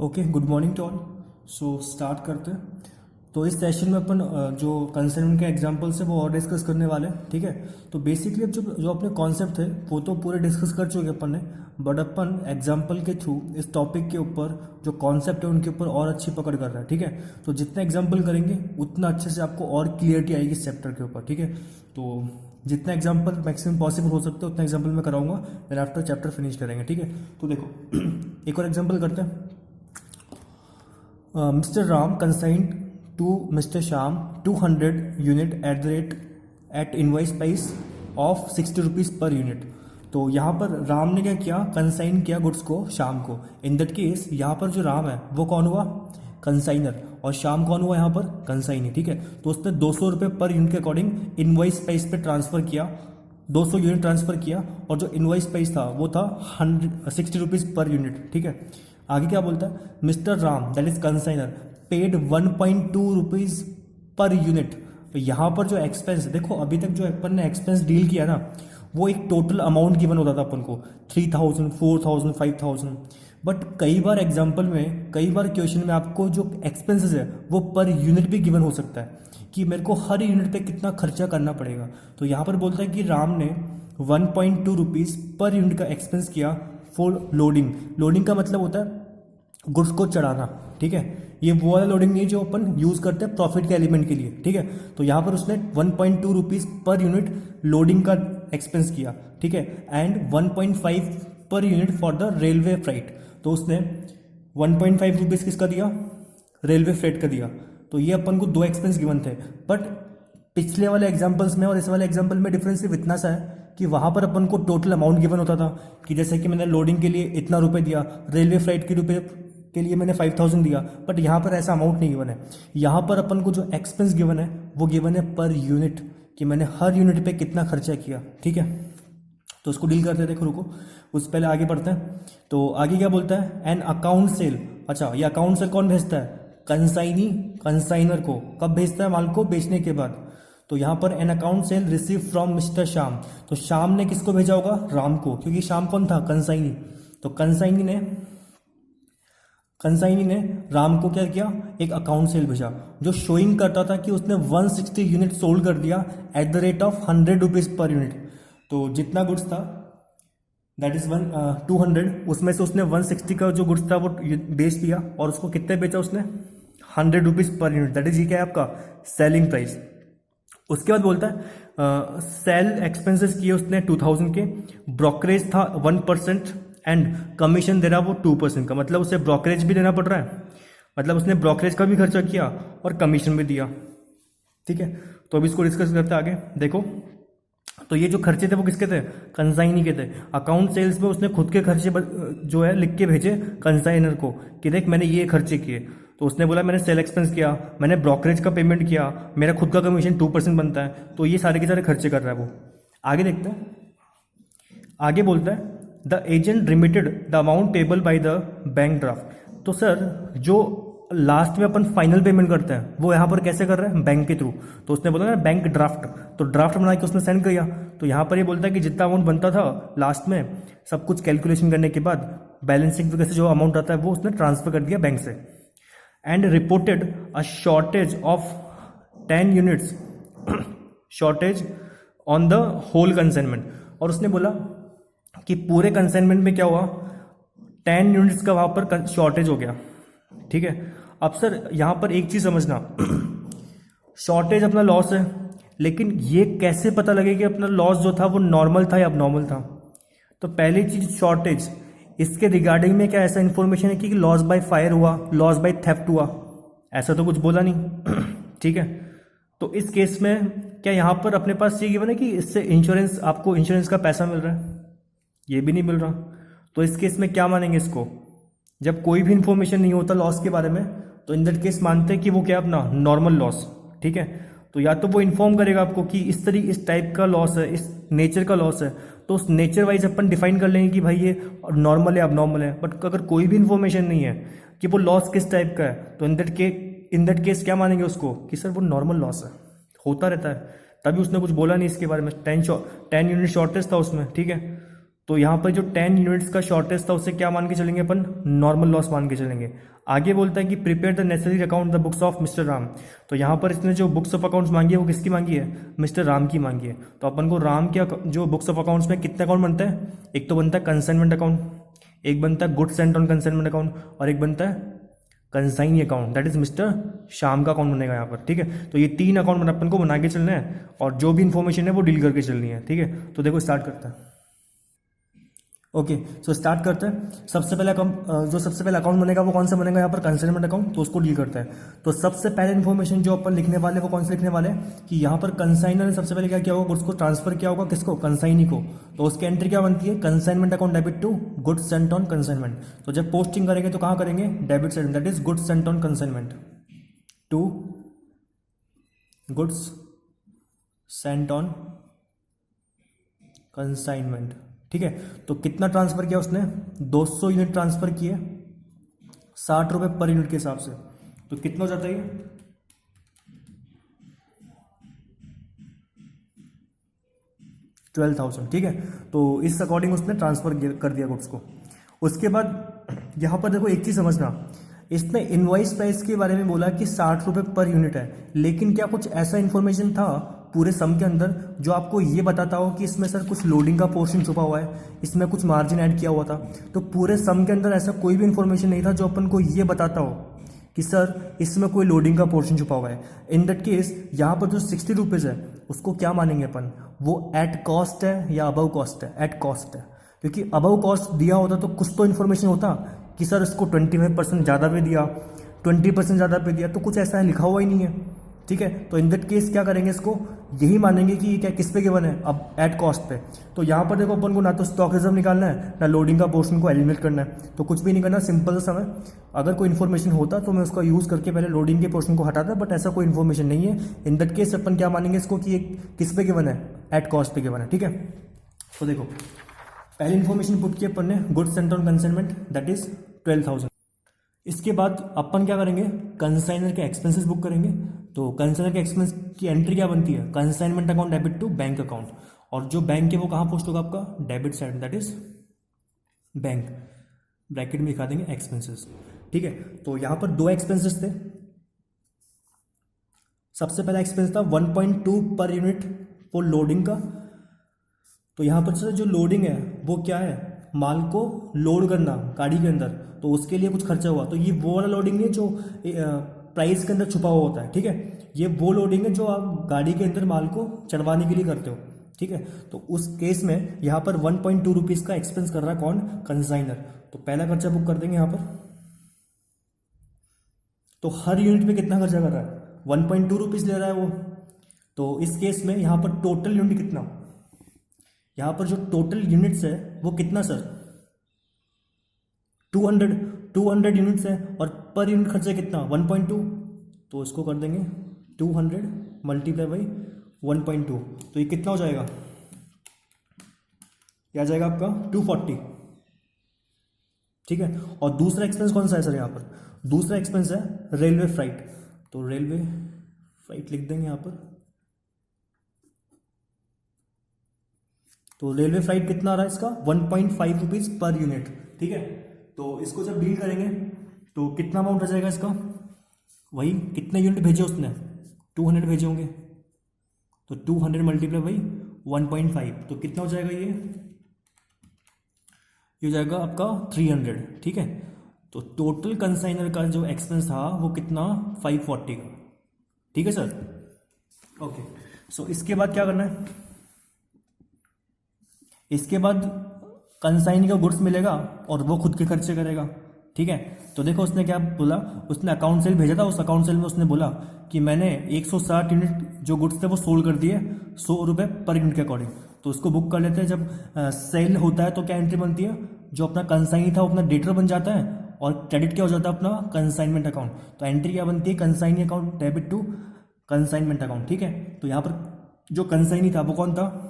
Okay, good morning to all. So start करते हैं। तो इस सेशन में अपन जो कंसर्न के एग्जांपल्स है वो और डिस्कस करने वाले हैं। ठीक है, तो बेसिकली अब जो जो अपने कॉन्सेप्ट थे वो तो पूरे डिस्कस कर चुके अपन ने, बट अपन एग्जांपल के थ्रू इस टॉपिक के ऊपर जो कॉन्सेप्ट है उनके ऊपर और अच्छी पकड़ कर रहा है। ठीक है, तो जितना एग्जाम्पल करेंगे उतना अच्छे से आपको और क्लियरिटी आएगी इस चैप्टर के ऊपर। ठीक है, तो जितना एग्जाम्पल मैक्सिमम पॉसिबल हो सकते हैं उतना एग्जाम्पल मैं कराऊंगा, देन आफ्टर चैप्टर फिनिश करेंगे। ठीक है, तो देखो एक और एग्जाम्पल करते हैं। Mr. Ram consigned to Mr. Sham 200 unit at invoice price of 60 rupees per unit. तो यहाँ पर राम ने क्या किया, कंसाइन किया गुड्स को शाम को। इन दैट केस यहाँ पर जो राम है वो कौन हुआ, कंसाइनर, और शाम कौन हुआ यहाँ पर, कंसाइनी। ठीक है, तो उसने 200 रुपये पर यूनिट के अकॉर्डिंग इनवॉइस प्राइस पे ट्रांसफर किया, 200 यूनिट ट्रांसफर किया, और जो इनवॉइस प्राइस था वो था 60 रुपीज़ पर यूनिट। ठीक है, आगे क्या बोलता है, mister Ram that is consignor paid 1.2 rupees per unit. तो यहाँ पर जो एक्सपेंस देखो, अभी तक जो अपन ने एक्सपेंस डील किया ना वो एक टोटल अमाउंट गिवन होता था अपन को 3000, 4000, 5000, बट कई बार एग्जाम्पल में, कई बार क्वेश्चन में आपको जो एक्सपेंसेस है वो पर यूनिट भी गिवन हो सकता है कि मेरे को हर यूनिट पे कितना खर्चा करना पड़ेगा। तो यहाँ पर बोलता है कि राम ने 1.2 रुपीज़ पर यूनिट का एक्सपेंस किया फॉर लोडिंग। लोडिंग का मतलब होता है गुड्स को चढ़ाना। ठीक है, ये वो वाला लोडिंग नहीं जो अपन यूज करते हैं प्रॉफिट के एलिमेंट के लिए। ठीक है, तो यहाँ पर उसने 1.2 रुपीज़ पर यूनिट लोडिंग का एक्सपेंस किया। ठीक है, and 1.5 per unit for the railway freight. तो उसने 1.5 रुपीज़ किसका दिया, रेलवे फ्रेट का दिया। तो ये अपन को दो एक्सपेंस गिवन थे, बट पिछले वाले एग्जाम्पल्स में और इस वाले एग्जाम्पल में डिफरेंस सिर्फ इतना सा है कि वहां पर अपन को टोटल अमाउंट गिवन होता था कि जैसे कि मैंने लोडिंग के लिए इतना रुपए दिया, रेलवे फ्लाइट के लिए मैंने 5000 दिया, बट यहाँ पर ऐसा अमाउंट नहीं गिवन है। यहाँ पर अपन को जो एक्सपेंस गिवन है वो गिवन है पर यूनिट, कि मैंने हर यूनिट पे कितना खर्चा किया। ठीक है, तो उसको डील करते हैं। देखो रुको, उससे पहले आगे बढ़ते हैं। तो आगे क्या बोलता है, एन अकाउंट सेल। अच्छा, ये अकाउंट सेल कौन भेजता है, कंसाइनी कंसाइनर को। कब भेजता है, माल को बेचने के बाद। तो यहाँ पर an account cell receive from mister Shyam. तो श्याम ने किसको भेजा होगा, राम को, क्योंकि श्याम कौन था, कंसाइनी। तो कंसाइनी ने राम को क्या किया, एक अकाउंट सेल भेजा जो शोइंग करता था कि उसने 160 यूनिट सोल्ड कर दिया at the rate of 100 rupees per unit. तो जितना गुड्स था दैट इज 200, उसमें से उसने 160 का जो गुड्स था वो बेच दिया, और उसको कितने बेचा उसने, 100 rupees per unit. That is ये क्या है आपका सेलिंग प्राइस। उसके बाद बोलता है सेल एक्सपेंसेस किए उसने 2000 के, ब्रोकरेज था 1% एंड कमीशन दे रहा वो 2% का, मतलब उसे ब्रोकरेज भी देना पड़ रहा है, मतलब उसने ब्रोकरेज का भी खर्चा किया और कमीशन भी दिया। ठीक है, तो अभी इसको डिस्कस करते हैं आगे। देखो, तो ये जो खर्चे थे वो किसके थे, कंसाइनी के थे। अकाउंट सेल्स में उसने खुद के खर्चे जो है लिख के भेजे कंसाइनर को कि देख मैंने ये खर्चे किए। तो उसने बोला मैंने सेल एक्सपेंस किया, मैंने ब्रोकरेज का पेमेंट किया, मेरा खुद का कमीशन 2% बनता है। तो ये सारे के सारे खर्चे कर रहा है वो। आगे देखते हैं, आगे बोलता है the agent remitted the amount payable by the bank draft. तो सर जो लास्ट में अपन फाइनल पेमेंट करते हैं वो यहाँ पर कैसे कर रहे हैं, बैंक के थ्रू। तो उसने बोला ना बैंक ड्राफ्ट, तो ड्राफ्ट बना के उसने सेंड किया। तो यहाँ पर ये बोलता है कि जितना अमाउंट बनता था लास्ट में सब कुछ कैलकुलेशन करने के बाद बैलेंसिंग फिगर से जो अमाउंट आता है वो उसने ट्रांसफर कर दिया बैंक से, and reported a shortage of 10 units shortage on the whole consignment. और उसने बोला कि पूरे कंसाइनमेंट में क्या हुआ, 10 यूनिट्स का वहां पर शॉर्टेज हो गया। ठीक है, अब सर यहां पर एक चीज समझना, शॉर्टेज अपना लॉस है, लेकिन ये कैसे पता लगे कि अपना लॉस जो था वो नॉर्मल था या अब था। तो पहली चीज शॉर्टेज, इसके रिगार्डिंग में क्या ऐसा इंफॉर्मेशन है कि लॉस बाय फायर हुआ, लॉस बाय थेफ्ट हुआ, ऐसा तो कुछ बोला नहीं। ठीक है, तो इस केस में क्या यहाँ पर अपने पास ये गिवन है कि इससे इंश्योरेंस, आपको इंश्योरेंस का पैसा मिल रहा है, ये भी नहीं मिल रहा। तो इस केस में क्या मानेंगे इसको, जब कोई भी इंफॉर्मेशन नहीं होता लॉस के बारे में तो इन दैट केस मानते हैं कि वो क्या अपना नॉर्मल लॉस। ठीक है, तो या तो वो इन्फॉर्म करेगा आपको कि इस टाइप का लॉस है, इस नेचर का लॉस है, तो उस नेचर वाइज अपन डिफाइन कर लेंगे कि भाई ये नॉर्मल है, अब नॉर्मल है। बट अगर कोई भी इन्फॉर्मेशन नहीं है कि वो लॉस किस टाइप का है, तो इन दैट केस क्या मानेंगे उसको कि सर वो नॉर्मल लॉस है, होता रहता है। तभी उसने कुछ बोला नहीं इसके बारे में, 10 यूनिट शॉर्टेज था उसमें। ठीक है, तो यहाँ पर जो 10 यूनिट्स का शॉर्टेज था उससे क्या मान के चलेंगे अपन, नॉर्मल लॉस मान के चलेंगे। आगे बोलता है कि prepare the necessary account the books of mister Ram. तो यहाँ पर इसने जो बुक्स ऑफ अकाउंट्स मांगी है वो किसकी मांगी है, मिस्टर राम की मांगी है। तो अपन को राम के जो बुक्स ऑफ अकाउंट्स में कितने अकाउंट बनते हैं, एक तो बनता है कंसाइनमेंट अकाउंट, एक बनता है goods sent on consignment account, और एक बनता है consignee account, that is mister Shyam का अकाउंट बनेगा यहाँ पर। ठीक है, तो ये 3 अकाउंट अपन को बना के चलना है और जो भी इन्फॉर्मेशन है वो डील करके चलनी है। ठीक है, तो देखो स्टार्ट करता है। ओके, सो स्टार्ट करते हैं। सबसे पहले जो सबसे पहले अकाउंट बनेगा वो कौन सा बनेगा, यहाँ पर कंसाइनमेंट अकाउंट, तो उसको डील करता है। तो सबसे पहले इन्फॉर्मेशन जो अपन लिखने वाले वो कौन से लिखने वाले हैं कि यहाँ पर कंसाइनर ने सबसे पहले क्या किया होगा, उसको ट्रांसफर किया होगा किसको, कंसाइनी को। तो उसकी एंट्री क्या बनती है, consignment account debit to goods sent on consignment. तो जब पोस्टिंग करेंगे तो कहाँ करेंगे, debit side, that is goods sent on consignment to goods sent on consignment. ठीक है, तो कितना ट्रांसफर किया उसने, 200 यूनिट ट्रांसफर किए 60 रुपए पर यूनिट के हिसाब से। तो कितना हो जाता है ये, 12,000। ठीक है, तो इस अकॉर्डिंग उसने ट्रांसफर कर दिया गुड्स को। उसके बाद यहाँ पर देखो एक चीज समझना, इसने इनवॉइस प्राइस के बारे में बोला कि 60 रुपए पर यूनिट है, लेकिन क्या कुछ ऐसा इन्फॉर्मेशन था पूरे सम के अंदर जो आपको ये बताता हो कि इसमें सर कुछ लोडिंग का पोर्शन छुपा हुआ है, इसमें कुछ मार्जिन ऐड किया हुआ था। तो पूरे सम के अंदर ऐसा कोई भी इन्फॉर्मेशन नहीं था जो अपन को ये बताता हो कि सर इसमें कोई लोडिंग का पोर्शन छुपा हुआ है। इन दैट केस यहाँ पर जो 60 रुपीज़ है उसको क्या मानेंगे अपन, वो एट कॉस्ट है या अबव कॉस्ट है, एट कॉस्ट है। क्योंकि अबव कॉस्ट दिया होता तो कुछ तो इन्फॉर्मेशन होता कि सर इसको 25% ज़्यादा पे दिया, 20% ज़्यादा पे दिया, तो कुछ ऐसा है लिखा हुआ ही नहीं है। ठीक है, तो इन दैट केस क्या करेंगे, इसको यही मानेंगे कि क्या किस पे गिवन है, अब एट कॉस्ट पे। तो यहाँ पर देखो अपन को ना तो स्टॉक रिजर्व निकालना है ना लोडिंग का पोर्शन को एलिमिनेट करना है, तो कुछ भी नहीं करना, सिंपल सा समय। अगर कोई इन्फॉर्मेशन होता तो मैं उसका यूज़ करके पहले लोडिंग के पोर्शन को हटाता, बट ऐसा कोई इन्फॉर्मेशन नहीं है। इन दैट केस अपन क्या मानेंगे इसको कि एक किस पे गिवन है, एट कॉस्ट पे गिवन है। ठीक है, तो देखो पहली इन्फॉर्मेशन पुट की अपन ने, goods sent on consignment, that is 12,000। इसके बाद अपन क्या करेंगे, कंसाइनर के एक्सपेंसेस बुक करेंगे। तो कंसाइनर के एक्सपेंस की एंट्री क्या बनती है, consignment account debit to bank account, और जो बैंक है वो कहाँ पोस्ट होगा आपका, debit side, that is bank, bracket में लिखा देंगे एक्सपेंसेस। ठीक है, तो यहाँ पर 2 एक्सपेंसेस थे। सबसे पहला एक्सपेंस था 1.2 पर यूनिट फॉर लोडिंग का। तो यहाँ पर जो लोडिंग है वो क्या है, माल को लोड करना गाड़ी के अंदर, तो उसके लिए कुछ खर्चा हुआ। तो ये वो वाला लोडिंग नहीं है जो प्राइस के अंदर छुपा हुआ होता है। ठीक है, ये वो लोडिंग है जो आप गाड़ी के अंदर माल को चढ़वाने के लिए करते हो। ठीक है, तो उस केस में यहाँ पर 1.2 रुपीज़ का एक्सपेंस कर रहा है कौन, कंसाइनर। तो पहला खर्चा बुक कर देंगे यहाँ पर। तो हर यूनिट पे कितना खर्चा कर रहा है, 1.2 रुपीज़ ले रहा है वो। तो इस केस में यहाँ पर टोटल यूनिट कितना, यहाँ पर जो टोटल यूनिट्स है वो कितना सर, 200 यूनिट्स है, और पर यूनिट खर्चा कितना 1.2। तो इसको कर देंगे 200 मल्टीप्लाई बाई 1.2, तो ये कितना हो जाएगा, ये आ जाएगा आपका 240। ठीक है, और दूसरा एक्सपेंस कौन सा है सर, यहाँ पर दूसरा एक्सपेंस है रेलवे फ्राइट। तो रेलवे फ्राइट लिख देंगे यहाँ पर। तो रेलवे फ्राइट कितना आ रहा है इसका, 1.5 रुपीज़ पर यूनिट। ठीक है, तो इसको जब डील करेंगे तो कितना अमाउंट आ जाएगा इसका, वही कितने यूनिट भेजे उसने, 200 भेजे होंगे, तो 200 मल्टीप्लाई बाई 1.5, तो कितना हो जाएगा ये हो जाएगा आपका 300। ठीक है, तो टोटल कंसाइनर का जो एक्सपेंस था वो कितना, 540 का। ठीक है सर, ओके। सो इसके बाद क्या करना है, इसके बाद कंसाइनी का गुड्स मिलेगा और वो खुद के खर्चे करेगा। ठीक है, तो देखो उसने क्या बोला, उसने अकाउंट सेल भेजा था, उस अकाउंट सेल में उसने बोला कि मैंने 160 यूनिट जो गुड्स थे वो सोल्ड कर दिए 100 रुपये पर यूनिट के अकॉर्डिंग। तो उसको बुक कर लेते हैं। जब सेल होता है तो क्या एंट्री बनती है, जो अपना कंसाइनी था वो अपना डेटर बन जाता है और क्रेडिट क्या हो जाता है अपना कंसाइनमेंट अकाउंट। तो एंट्री क्या बनती है, consignee account debit to consignment account. ठीक है, तो यहाँ पर जो कंसाइनी था वो कौन था,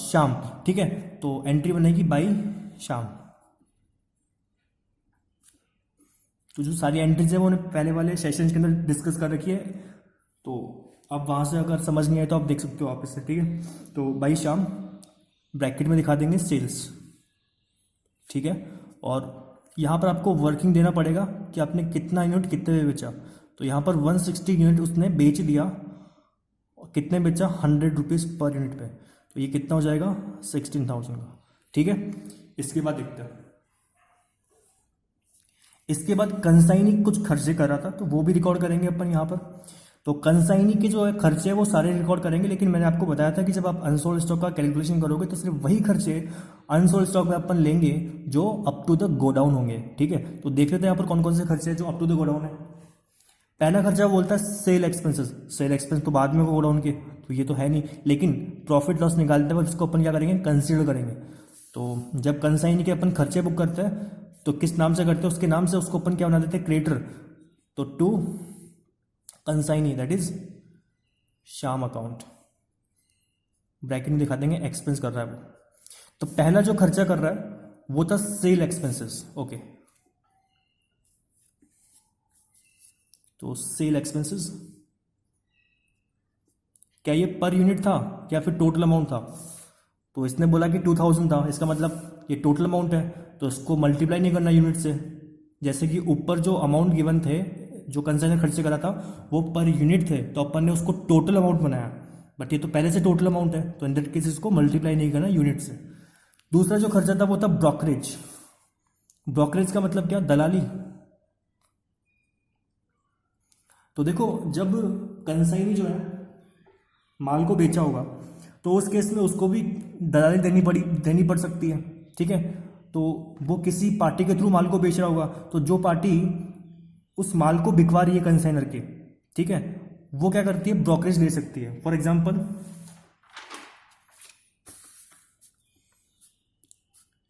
श्याम। ठीक है, तो एंट्री बनेगी बाई श्याम। तो जो सारी एंट्रीज है वो उन्हें पहले वाले सेशंस के अंदर डिस्कस कर रखी है, तो अब वहाँ से अगर समझ नहीं आए तो आप देख सकते हो वापस से। ठीक है, तो बाई श्याम ब्रैकेट में दिखा देंगे सेल्स, ठीक है। और यहाँ पर आपको वर्किंग देना पड़ेगा कि आपने कितना यूनिट कितने में बेचा। तो यहाँ पर 160 यूनिट उसने बेच दिया, और कितने बेचा, 100 रुपीज़ पर यूनिट पे। तो ये कितना हो जाएगा, 16,000 का, ठीक है। इसके बाद देखते हैं, इसके बाद कंसाइनी कुछ खर्चे कर रहा था, तो वो भी रिकॉर्ड करेंगे अपन यहाँ पर। तो कंसाइनी के जो है खर्चे वो सारे रिकॉर्ड करेंगे, लेकिन मैंने आपको बताया था कि जब आप अनसोल्ड स्टॉक का कैलकुलेशन करोगे तो सिर्फ वही खर्चे अनसोल्ड स्टॉक में अपन लेंगे जो अप टू द गोडाउन होंगे, ठीक है। तो देख लेते हैं यहाँ पर कौन कौन से खर्चे हैं जो अप टू द गोडाउन है। पहला खर्चा बोलता है सेल एक्सपेंसेस। सेल एक्सपेंस तो बाद में होगा गोडाउन के, तो ये तो है नहीं, लेकिन प्रॉफिट लॉस निकालते वक्त इसको अपन क्या करेंगे, कंसीडर करेंगे। तो जब कंसाइनी के अपन खर्चे बुक करते हैं तो किस नाम से करते हैं, उसके नाम से उसको अपन क्या बना देते हैं, क्रेडिटर। तो to consignee that is Shyam account, bracket में दिखा देंगे एक्सपेंस कर रहा है वो। तो पहला जो खर्चा कर रहा है वो था सेल एक्सपेंसेस, ओके। तो सेल एक्सपेंसेस क्या ये पर यूनिट था या फिर टोटल अमाउंट था। तो इसने बोला कि 2000 था, इसका मतलब ये टोटल अमाउंट है, तो इसको मल्टीप्लाई नहीं करना यूनिट से। जैसे कि ऊपर जो अमाउंट गिवन थे, जो कंसाइनर खर्चे करा था वो पर यूनिट थे, तो अपन ने उसको टोटल अमाउंट बनाया, बट ये तो पहले से टोटल अमाउंट है, तो इन दैट केस इसको मल्टीप्लाई नहीं करना यूनिट से। दूसरा जो खर्चा था वो था ब्रोकरेज। ब्रोकरेज का मतलब क्या, दलाली। तो देखो जब कंसाइनी जो है माल को बेचा होगा तो उस केस में उसको भी दलाली देनी पड़ सकती है, ठीक है। तो वो किसी पार्टी के थ्रू माल को बेच रहा होगा, तो जो पार्टी उस माल को बिकवा रही है कंसाइनर के, ठीक है, वो क्या करती है, ब्रोकरेज ले सकती है। फॉर एग्जांपल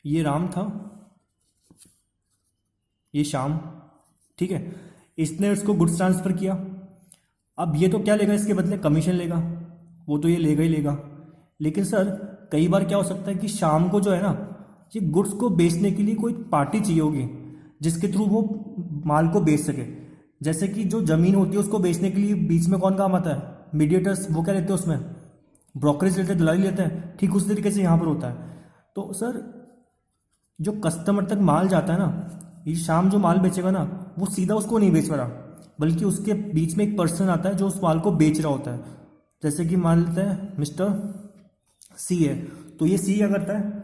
ये राम था, ये श्याम, ठीक है, इसने उसको गुड्स ट्रांसफर किया। अब ये तो क्या लेगा, इसके बदले कमीशन लेगा, वो तो ये लेगा ही लेगा। लेकिन सर कई बार क्या हो सकता है कि शाम को जो है ना, ये गुड्स को बेचने के लिए कोई पार्टी चाहिए होगी जिसके थ्रू वो माल को बेच सके। जैसे कि जो जमीन होती है उसको बेचने के लिए बीच में कौन काम आता है, मीडिएटर्स, वो क्या लेते हैं उसमें, ब्रोकरेज लेते हैं, दलाली लेते हैं। ठीक उस तरीके से यहाँ पर होता है। तो सर जो कस्टमर तक माल जाता है ना, ये शाम जो माल बेचेगा ना, वो सीधा उसको नहीं बेच रहा, बल्कि उसके बीच में एक पर्सन आता है जो उस माल को बेच रहा होता है। जैसे कि मान लेते हैं मिस्टर सी है, तो ये सी क्या करता है,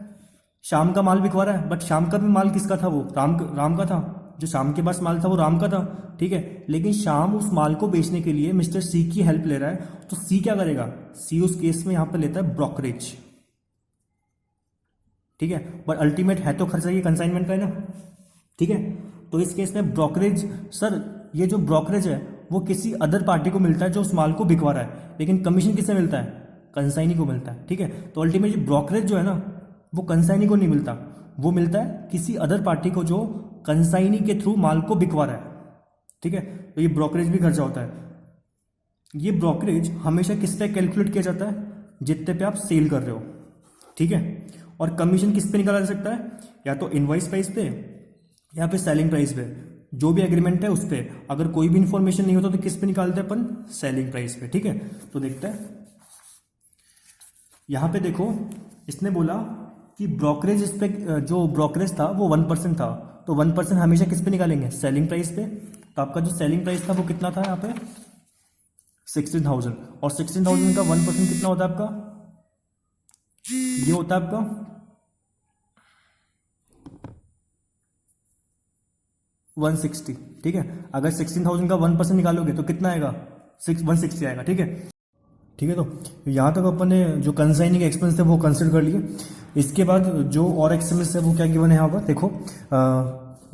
शाम का माल बिकवा रहा है, बट शाम का भी माल किसका था, वो राम का था। जो शाम के पास माल था वो राम का था, ठीक है। लेकिन शाम उस माल को बेचने के लिए मिस्टर सी की हेल्प ले रहा है, तो सी क्या करेगा, सी उस केस में यहां पर लेता है ब्रोकरेज, ठीक है। बट अल्टीमेट है तो खर्चा ये कंसाइनमेंट का है ना, ठीक है। तो इस केस में ब्रोकरेज, सर ये जो ब्रोकरेज है वो किसी अदर पार्टी को मिलता है जो उस माल को बिकवा रहा है, लेकिन कमीशन किससे मिलता है, कंसाइनी को मिलता है, ठीक है। तो अल्टीमेटली ब्रोकरेज जो है ना वो कंसाइनी को नहीं मिलता, वो मिलता है किसी अदर पार्टी को जो कंसाइनी के थ्रू माल को बिकवा रहा है, ठीक है। तो ये ब्रोकरेज भी खर्चा होता है। ये ब्रोकरेज हमेशा किस पे कैलकुलेट किया जाता है, जितने पे आप सेल कर रहे हो, ठीक है। और कमीशन किस पे निकाला जा सकता है, या तो इनवॉइस प्राइस पे या फिर सेलिंग प्राइस पे, जो भी एग्रीमेंट है उस पर। अगर कोई भी इंफॉर्मेशन नहीं होता तो किस पे निकालते हैं अपन, सेलिंग प्राइस पे, ठीक है। तो देखते हैं यहां पे, देखो इसने बोला कि ब्रोकरेज, इस पे जो ब्रोकरेज था वो 1% था, तो 1% हमेशा किस पे निकालेंगे, सेलिंग प्राइस पे। तो आपका जो सेलिंग प्राइस था वो कितना था यहाँ पे, 16,000, और 16,000 का 1% कितना होता है आपका, ये होता है आपका 160, ठीक है। अगर 16,000 का 1% निकालोगे तो कितना आएगा, 160 आएगा, ठीक है। ठीक है, तो यहाँ तक अपन ने जो कंसाइनिंग एक्सपेंस थे वो कंसिडर कर लिए। इसके बाद जो और एक्सपेंस है वो क्या गिवन है यहाँ पर, देखो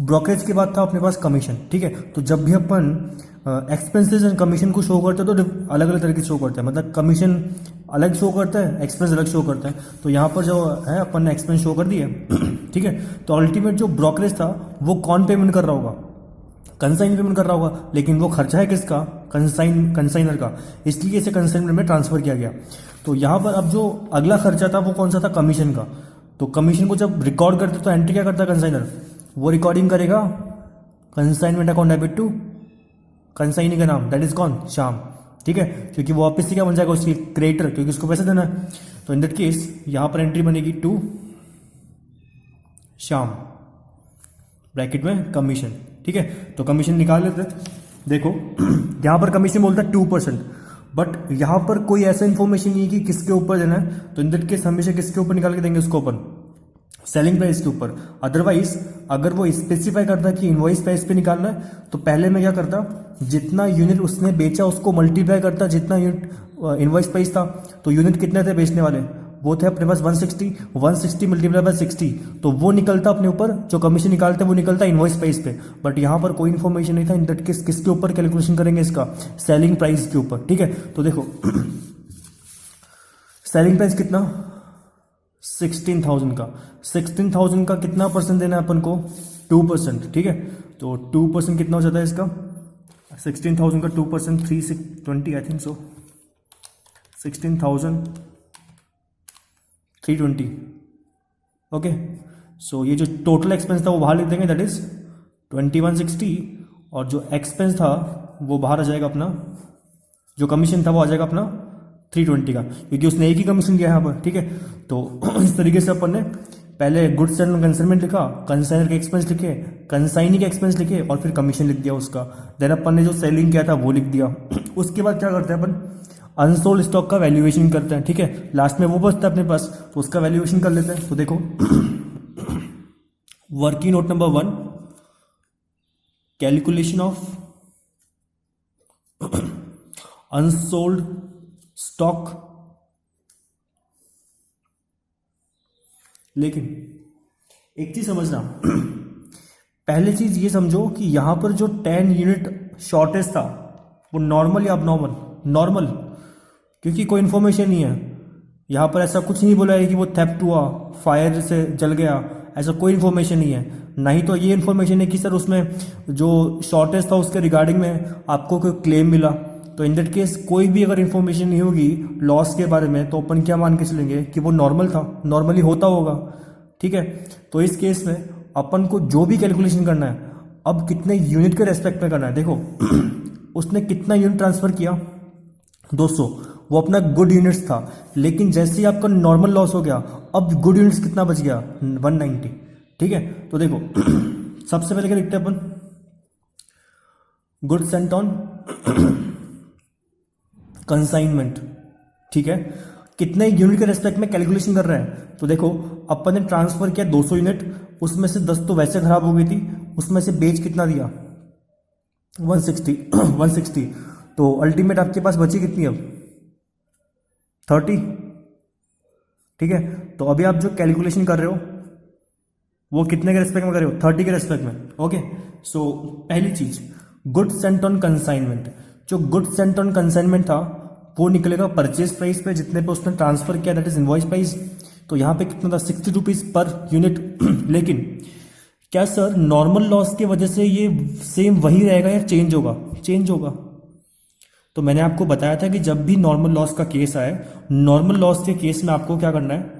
ब्रोकरेज के बाद था अपने पास कमीशन, ठीक है। तो जब भी अपन एक्सपेंसेस एंड कमीशन को शो करते हैं तो अलग अलग तरीके से शो करते हैं, मतलब कमीशन अलग शो करता है, एक्सपेंस अलग शो करता है। तो यहाँ पर जो है अपन ने एक्सपेंस शो कर दिए, ठीक है। तो अल्टीमेट जो ब्रोकरेज था वो कौन पेमेंट कर रहा होगा, कंसाइन पेमेंट कर रहा होगा, लेकिन वो खर्चा है किसका, कंसाइनर का, इसलिए इसे कंसाइनर में ट्रांसफर किया गया। तो यहाँ पर अब जो अगला खर्चा था वो कौन सा था, कमीशन का। तो कमीशन को जब रिकॉर्ड करते तो एंट्री क्या करता है कंसाइनर, वो रिकॉर्डिंग करेगा consignment account debit to consignee का नाम, दैट इज कौन, श्याम, ठीक है, क्योंकि वो वापस से क्या बन जाएगा उसकी क्रेडिटर, क्योंकि उसको पैसे देना है। तो इन दैट केस यहां पर एंट्री बनेगी टू श्याम, ब्रैकेट में कमीशन। ठीक है, तो कमीशन निकाल लेते हैं। देखो यहां पर कमीशन बोलता है 2%, बट यहां पर कोई ऐसा इंफॉर्मेशन नहीं है कि किसके ऊपर देना है। तो इन दैट केस हमेशा किसके ऊपर निकाल के देंगे उसको अपन, सेलिंग प्राइस के ऊपर। अदरवाइज अगर वो स्पेसिफाई करता कि इनवॉइस प्राइस पे निकालना है, तो पहले मैं क्या करता, जितना यूनिट उसने बेचा उसको मल्टीप्लाई करता जितना यूनिट इनवॉइस प्राइस था। तो यूनिट कितने थे बेचने वाले, वो थे अपने पास 160 मल्टीप्लाई बाय 60, तो वो निकलता अपने ऊपर, जो कमीशन निकालते वो निकलता इनवॉइस प्राइस पे। बट यहां पर कोई इन्फॉर्मेशन नहीं था। इन दैट केस किसके ऊपर कैलकुलेशन करेंगे इसका, सेलिंग प्राइस के ऊपर। ठीक है, तो देखो सेलिंग प्राइस कितना 16,000 का, 16,000 का कितना परसेंट देना है अपन को, 2%। ठीक है, तो 2% कितना हो जाता है इसका, 16,000 का 2% 320 आई थिंक सो, 16,320। ओके, सो ये जो टोटल एक्सपेंस था वो बाहर लिख देंगे, दैट इज 2160, और जो एक्सपेंस था वो बाहर आ जाएगा अपना, जो कमीशन था वो आ जाएगा अपना 320 का, क्योंकि उसने एक ही कमीशन दिया है यहाँ पर। ठीक है, तो इस तरीके से अपन ने पहले गुड्स एंड कंसाइनमेंट लिखा, कंसाइनर के एक्सपेंस लिखे, कंसाइनी के एक्सपेंस लिखे, और फिर कमीशन लिख दिया उसका। देन अपन ने जो सेलिंग किया था वो लिख दिया। उसके बाद क्या करते हैं अपन, अनसोल्ड स्टॉक का वैल्यूएशन करते हैं। ठीक है, लास्ट में वो बचता है अपने पास, तो उसका वैल्यूएशन कर लेते हैं। तो देखो working note number 1, calculation of unsold stock. लेकिन एक चीज समझना, पहले चीज ये समझो कि यहां पर जो 10 यूनिट शॉर्टेज था वो नॉर्मल या अबनॉर्मल, नॉर्मल, क्योंकि कोई इन्फॉर्मेशन नहीं है यहां पर, ऐसा कुछ नहीं बोला है कि वो थेफ्ट हुआ, फायर से जल गया, ऐसा कोई इन्फॉर्मेशन नहीं है। नहीं तो ये इन्फॉर्मेशन है कि सर उसमें जो शॉर्टेज था उसके रिगार्डिंग में आपको कोई क्लेम मिला। तो इन दैट केस कोई भी अगर इन्फॉर्मेशन नहीं होगी लॉस के बारे में, तो अपन क्या मान के चलेंगे कि वो नॉर्मल था, नॉर्मली होता होगा। ठीक है, तो इस केस में अपन को जो भी कैलकुलेशन करना है, अब कितने यूनिट के रेस्पेक्ट में करना है। देखो उसने कितना यूनिट ट्रांसफर किया, 200, वो अपना गुड यूनिट्स था। लेकिन जैसे ही आपका नॉर्मल लॉस हो गया, अब गुड यूनिट्स कितना बच गया, 190। ठीक है, तो देखो सबसे पहले क्या लिखते हैं अपन, गुड्स सेंट ऑन कंसाइनमेंट। ठीक है, कितने यूनिट के रेस्पेक्ट में कैलकुलेशन कर रहे हैं। तो देखो अपन ने ट्रांसफर किया 200 यूनिट, उसमें से 10 तो वैसे खराब हो गई थी, उसमें से बेच कितना दिया 160 तो अल्टीमेट आपके पास बची कितनी अब 30। ठीक है, तो अभी आप जो कैलकुलेशन कर रहे हो वो कितने के रेस्पेक्ट में कर रहे हो, 30 के रेस्पेक्ट में। ओके, सो पहली चीज गुड्स सेंट ऑन कंसाइनमेंट, जो गुड्स सेंट ऑन कंसाइनमेंट था वो निकलेगा परचेज प्राइस पे, जितने पे उसने ट्रांसफर किया, दैट इज इनवॉइस प्राइस। तो यहां पे कितना था 60 रुपीज पर यूनिट। लेकिन क्या सर नॉर्मल लॉस की वजह से ये सेम वही रहेगा या चेंज होगा, चेंज होगा। तो मैंने आपको बताया था कि जब भी नॉर्मल लॉस का केस आए, नॉर्मल लॉस के केस में आपको क्या करना है,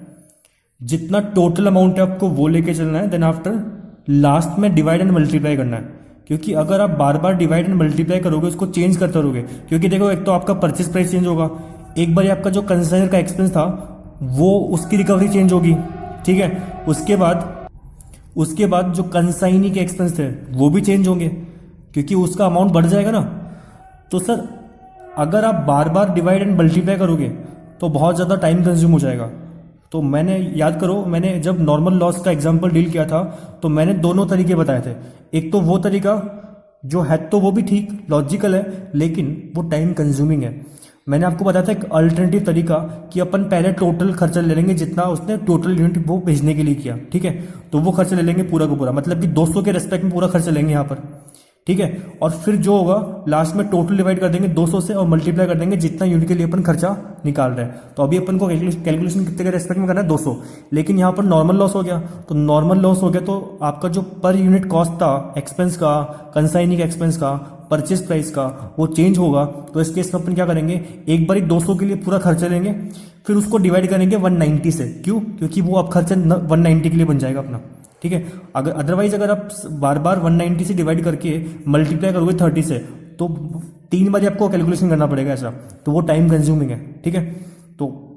जितना टोटल अमाउंट है आपको वो लेके चलना है, देन आफ्टर लास्ट में डिवाइड एंड मल्टीप्लाई करना है। क्योंकि अगर आप बार बार डिवाइड एंड मल्टीप्लाई करोगे, उसको चेंज करते रहोगे, क्योंकि देखो एक तो आपका परचेज प्राइस चेंज होगा, एक बार आपका जो कंसाइनर का एक्सपेंस था वो उसकी रिकवरी चेंज होगी। ठीक है, उसके बाद जो कंसाइनी के एक्सपेंस थे वो भी चेंज होंगे, क्योंकि उसका अमाउंट बढ़ जाएगा ना। तो सर अगर आप बार बार डिवाइड एंड मल्टीप्लाई करोगे तो बहुत ज़्यादा टाइम कंज्यूम हो जाएगा। तो मैंने याद करो, मैंने जब नॉर्मल लॉस का एग्जांपल डील किया था तो मैंने दोनों तरीके बताए थे। एक तो वो तरीका जो है तो वो भी ठीक लॉजिकल है, लेकिन वो टाइम कंज्यूमिंग है। मैंने आपको बताया था एक अल्टरनेटिव तरीका कि अपन पहले टोटल खर्चा ले लेंगे जितना उसने टोटल यूनिट वो भेजने के लिए किया। ठीक है, तो वो खर्चा ले लेंगे पूरा का पूरा, मतलब कि 200 के रेस्पेक्ट में पूरा खर्चा लेंगे यहाँ पर। ठीक है, और फिर जो होगा लास्ट में टोटल डिवाइड कर देंगे 200 से और मल्टीप्लाई कर देंगे जितना यूनिट के लिए अपन खर्चा निकाल रहे हैं। तो अभी अपन को कैलकुलेशन कितने के रेस्पेक्ट में करना है, 200। लेकिन यहाँ पर नॉर्मल लॉस हो गया, तो नॉर्मल लॉस हो गया तो आपका जो पर यूनिट कॉस्ट था एक्सपेंस का, कंसाइनी के एक्सपेंस का, परचेज प्राइस का, वो चेंज होगा। तो इस केस में अपन क्या करेंगे, एक बार 200 के लिए पूरा खर्चा लेंगे, फिर उसको डिवाइड करेंगे 190 से। क्यों, क्योंकि वो अब खर्चा 190 के लिए बन जाएगा अपना। ठीक है, अगर अदरवाइज अगर आप बार बार 190 से डिवाइड करके मल्टीप्लाई करोगे 30 से तो 3 बार आपको कैलकुलेशन करना पड़ेगा ऐसा, तो वो टाइम कंज्यूमिंग है, ठीक है। तो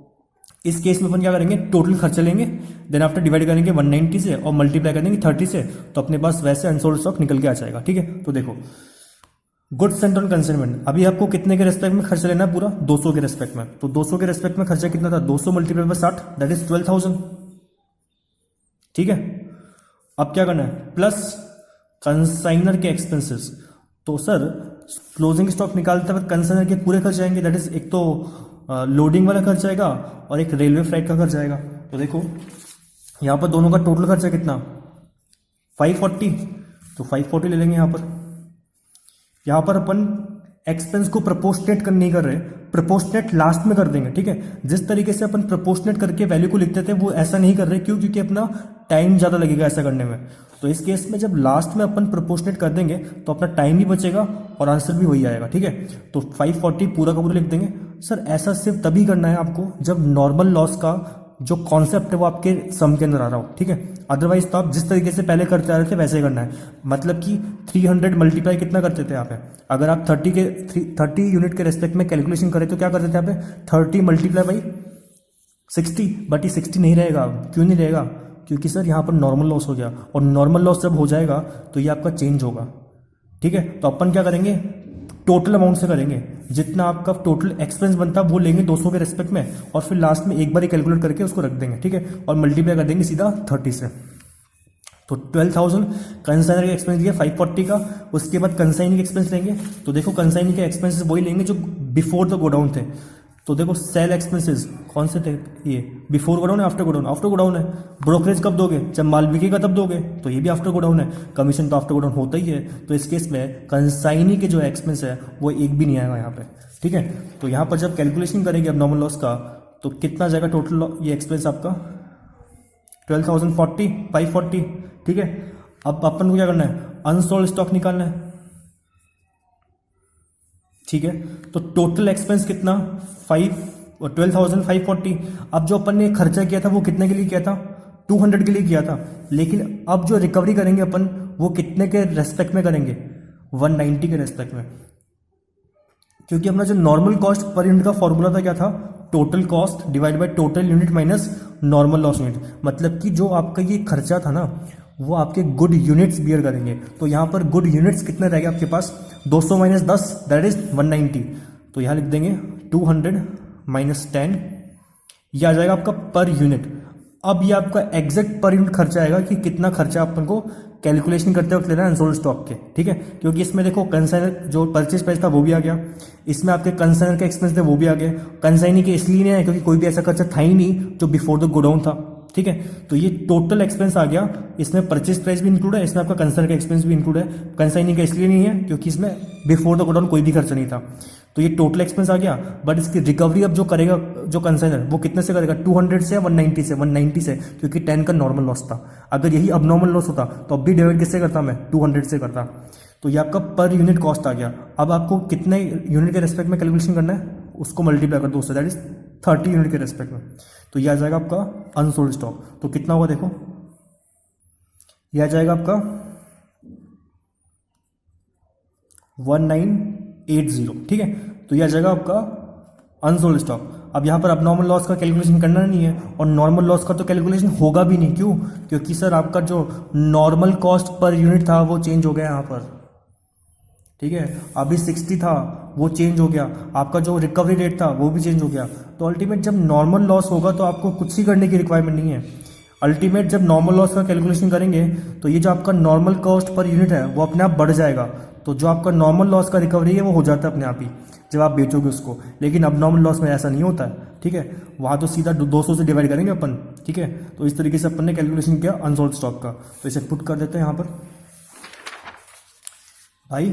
इस केस में अपन क्या करेंगे, टोटल खर्चा लेंगे, देन आफ्टर डिवाइड करेंगे 190 से और मल्टीप्लाई करेंगे 30 से, तो अपने पास वैसे अनसोल्ड स्टॉक निकल के आ जाएगा, ठीक है। तो देखो गुड्स सेंट ऑन कंसाइनमेंट, अभी आपको कितने के रेस्पेक्ट में खर्चा लेना है, पूरा 200 के रेस्पेक्ट में। तो 200 के रेस्पेक्ट में खर्चा कितना था, 200 मल्टीप्लाई बाय 60, दैट इज 12,000, ठीक है। अब क्या करना है, प्लस कंसाइनर के एक्सपेंसेस। तो सर क्लोजिंग स्टॉक निकालते वक्त कंसाइनर के पूरे खर्च आएंगे, दैट इज एक तो लोडिंग वाला खर्च आएगा और एक रेलवे फ्राइट का खर्च आएगा। तो देखो यहां पर दोनों का टोटल खर्चा कितना, 540, तो 540 ले लेंगे यहां पर अपन एक्सपेंस को प्रपोर्शनेट नहीं कर रहे, प्रपोर्शनेट लास्ट में कर देंगे, ठीक है। जिस तरीके से अपन प्रपोर्शनेट करके वैल्यू को लिखते थे वो ऐसा नहीं कर रहे, क्यों, क्योंकि अपना टाइम ज्यादा लगेगा ऐसा करने में। तो इस केस में जब लास्ट में अपन प्रपोर्शनेट कर देंगे तो अपना टाइम भी बचेगा और आंसर भी वही आएगा, ठीक है। तो 540 पूरा का पूरा लिख देंगे। सर ऐसा सिर्फ तभी करना है आपको जब नॉर्मल लॉस का जो कॉन्सेप्ट है वो आपके सम के अंदर आ रहा हो, ठीक है। अदरवाइज तो आप जिस तरीके से पहले करते आ रहे थे वैसे ही करना है। मतलब कि 300 मल्टीप्लाई कितना करते थे यहाँ पे, अगर आप 30 यूनिट के रेस्पेक्ट में कैलकुलेशन करें तो क्या करते थे यहाँ पे, 30 मल्टीप्लाई बाई 60, बट ये 60 नहीं रहेगा। क्यों नहीं रहेगा, क्योंकि सर यहाँ पर नॉर्मल लॉस हो गया, और नॉर्मल लॉस जब हो जाएगा तो ये आपका चेंज होगा, ठीक है। तो अपन क्या करेंगे, टोटल अमाउंट से करेंगे, जितना आपका टोटल एक्सपेंस बनता है वो लेंगे 200 के रेस्पेक्ट में, और फिर लास्ट में एक बार ही कैलकुलेट करके उसको रख देंगे, ठीक है, और मल्टीप्लाई कर देंगे सीधा 30 से। तो 12,000 कंसाइनर का एक्सपेंस दिया 540 का, उसके बाद कंसाइनिंग एक्सपेंस लेंगे। तो देखो कंसाइनिंग के एक्सपेंसेस वही लेंगे जो बिफोर द गोडाउन थे। तो देखो सेल एक्सपेंसेस कौन से थे, ये बिफोर गोडाउन है, आफ्टर गोडाउन, आफ्टर गोडाउन है। ब्रोकरेज कब दोगे, जब माल बिकेगा तब दोगे, तो ये भी आफ्टर गोडाउन है। कमीशन तो आफ्टर गोडाउन होता ही है। तो इस केस में कंसाइनी के जो एक्सपेंस है वो एक भी नहीं आएगा यहाँ पे, ठीक है। तो यहाँ पर जब कैलकुलेशन करेंगे अब नॉर्मल लॉस का, तो कितना जाएगा टोटल ये एक्सपेंस आपका, 12,040, 540, ठीक है। अब अपन को क्या करना है, अनसोल्ड स्टॉक निकालना है, ठीक है। तो टोटल एक्सपेंस कितना, 12,540। अब जो अपन ने खर्चा किया था वो कितने के लिए किया था, 200 के लिए किया था। लेकिन अब जो रिकवरी करेंगे अपन वो कितने के रेस्पेक्ट में करेंगे, 190 के रेस्पेक्ट में। क्योंकि अपना जो नॉर्मल कॉस्ट पर यूनिट का फॉर्मूला था क्या था, total cost divide by total unit minus normal loss unit. मतलब कि जो आपका ये खर्चा था ना वो आपके गुड यूनिट्स बियर करेंगे। तो यहाँ पर गुड यूनिट्स कितने रहेंगे आपके पास, 200 माइनस 10 दैट इज 190। तो यहाँ लिख देंगे 200 माइनस 10, यह आ जाएगा आपका पर यूनिट। अब ये आपका एग्जैक्ट पर यूनिट खर्चा आएगा कि कितना खर्चा अपन को कैलकुलेशन करते वक्त लेना है अनसोल्ड स्टॉक के, ठीक है। क्योंकि इसमें देखो कंसाइनर जो परचेज प्राइस था वो भी आ गया, इसमें आपके कंसाइनर के एक्सपेंस थे वो भी आ गए। कंसाइनी के इसलिए नहीं है क्योंकि कोई भी ऐसा खर्चा था ही नहीं जो बिफोर द गोडाउन था, ठीक है। तो ये टोटल एक्सपेंस आ गया, इसमें परचेज प्राइस भी इंक्लूड है, इसमें आपका कंसाइनर का एक्सपेंस भी इंक्लूड है। कंसाइनी का इसलिए नहीं है क्योंकि इसमें बिफोर द गोडाउन कोई भी खर्चा नहीं था। तो ये टोटल एक्सपेंस आ गया, बट इसकी रिकवरी अब जो करेगा जो कंसाइनर वो कितने से करेगा, 200 से या 190 से, 190 से, क्योंकि 10 का नॉर्मल लॉस था। अगर यही अब नॉर्मल लॉस होता तो अब भी डिवाइड किससे करता मैं, 200 से करता। तो ये आपका पर यूनिट कॉस्ट आ गया। अब आपको कितने यूनिट के रेस्पेक्ट में कैलकुलेशन करना है, उसको मल्टीप्लाई कर दो उससे, दैट इज 30 यूनिट के रेस्पेक्ट में। तो यह आ जाएगा आपका अनसोल्ड स्टॉक। तो कितना होगा देखो, यह आ जाएगा आपका 1980, ठीक है। तो यह आ जाएगा आपका अनसोल्ड स्टॉक। अब यहाँ पर अब नॉर्मल लॉस का कैलकुलेशन करना नहीं है, और नॉर्मल लॉस का तो कैलकुलेशन होगा भी नहीं। क्यों, क्योंकि सर आपका जो नॉर्मल कॉस्ट पर यूनिट था वो चेंज हो गया यहाँ पर, ठीक है। अभी 60 था वो चेंज हो गया, आपका जो रिकवरी रेट था वो भी चेंज हो गया। तो अल्टीमेट जब नॉर्मल लॉस होगा तो आपको कुछ ही करने की रिक्वायरमेंट नहीं है। अल्टीमेट जब नॉर्मल लॉस का कैलकुलेशन करेंगे तो ये जो आपका नॉर्मल कॉस्ट पर यूनिट है वो अपने आप बढ़ जाएगा। तो जो आपका नॉर्मल लॉस का रिकवरी है वो हो जाता है अपने आप ही जब आप बेचोगे उसको। लेकिन अब नॉर्मल लॉस में ऐसा नहीं होता है, ठीक है। वहाँ तो सीधा 200 से डिवाइड करेंगे अपन, ठीक है। तो इस तरीके से अपन ने कैलकुलेशन किया अनसोल्ड स्टॉक का। तो इसे पुट कर देते हैं यहाँ पर भाई,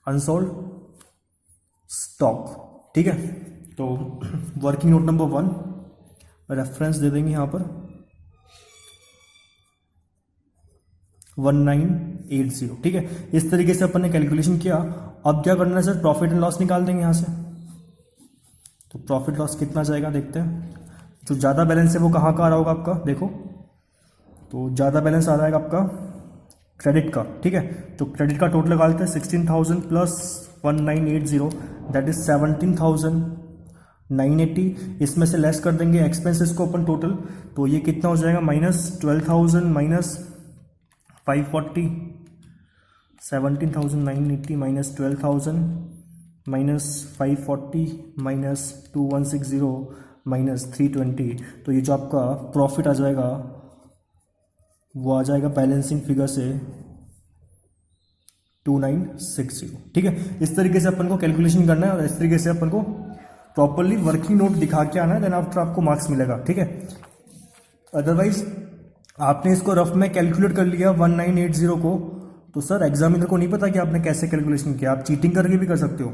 अनसोल्ड स्टॉक, ठीक है। तो वर्किंग नोट नंबर 1 रेफरेंस दे देंगे यहाँ पर 1980, ठीक है। इस तरीके से अपन ने कैलकुलेशन किया। अब क्या करना है सर, प्रॉफिट एंड लॉस निकाल देंगे यहाँ से। तो प्रॉफिट लॉस कितना जाएगा देखते हैं। जो ज़्यादा बैलेंस है वो कहाँ का आ रहा होगा आपका, देखो। तो ज़्यादा बैलेंस आ जाएगा आपका क्रेडिट का, ठीक है। तो क्रेडिट का टोटल निकालते हैं 16,000 प्लस 1980 दैट इज 17,980। इसमें से लेस कर देंगे एक्सपेंसेस को अपन टोटल, तो ये कितना हो जाएगा -12,000 minus 540, 17,980 minus 12,000 minus 540 minus 2160 minus 320। तो ये जो आपका प्रॉफिट आ जाएगा वो आ जाएगा बैलेंसिंग फिगर से 2960, ठीक है। इस तरीके से अपन को कैलकुलेशन करना है और इस तरीके से अपन को प्रॉपरली वर्किंग नोट दिखा के आना है, देन आफ्टर आपको मार्क्स मिलेगा, ठीक है। अदरवाइज आपने इसको रफ में कैलकुलेट कर लिया 1980 को, तो सर एग्जामिनर को नहीं पता कि आपने कैसे कैलकुलेशन किया, आप चीटिंग करके भी कर सकते हो।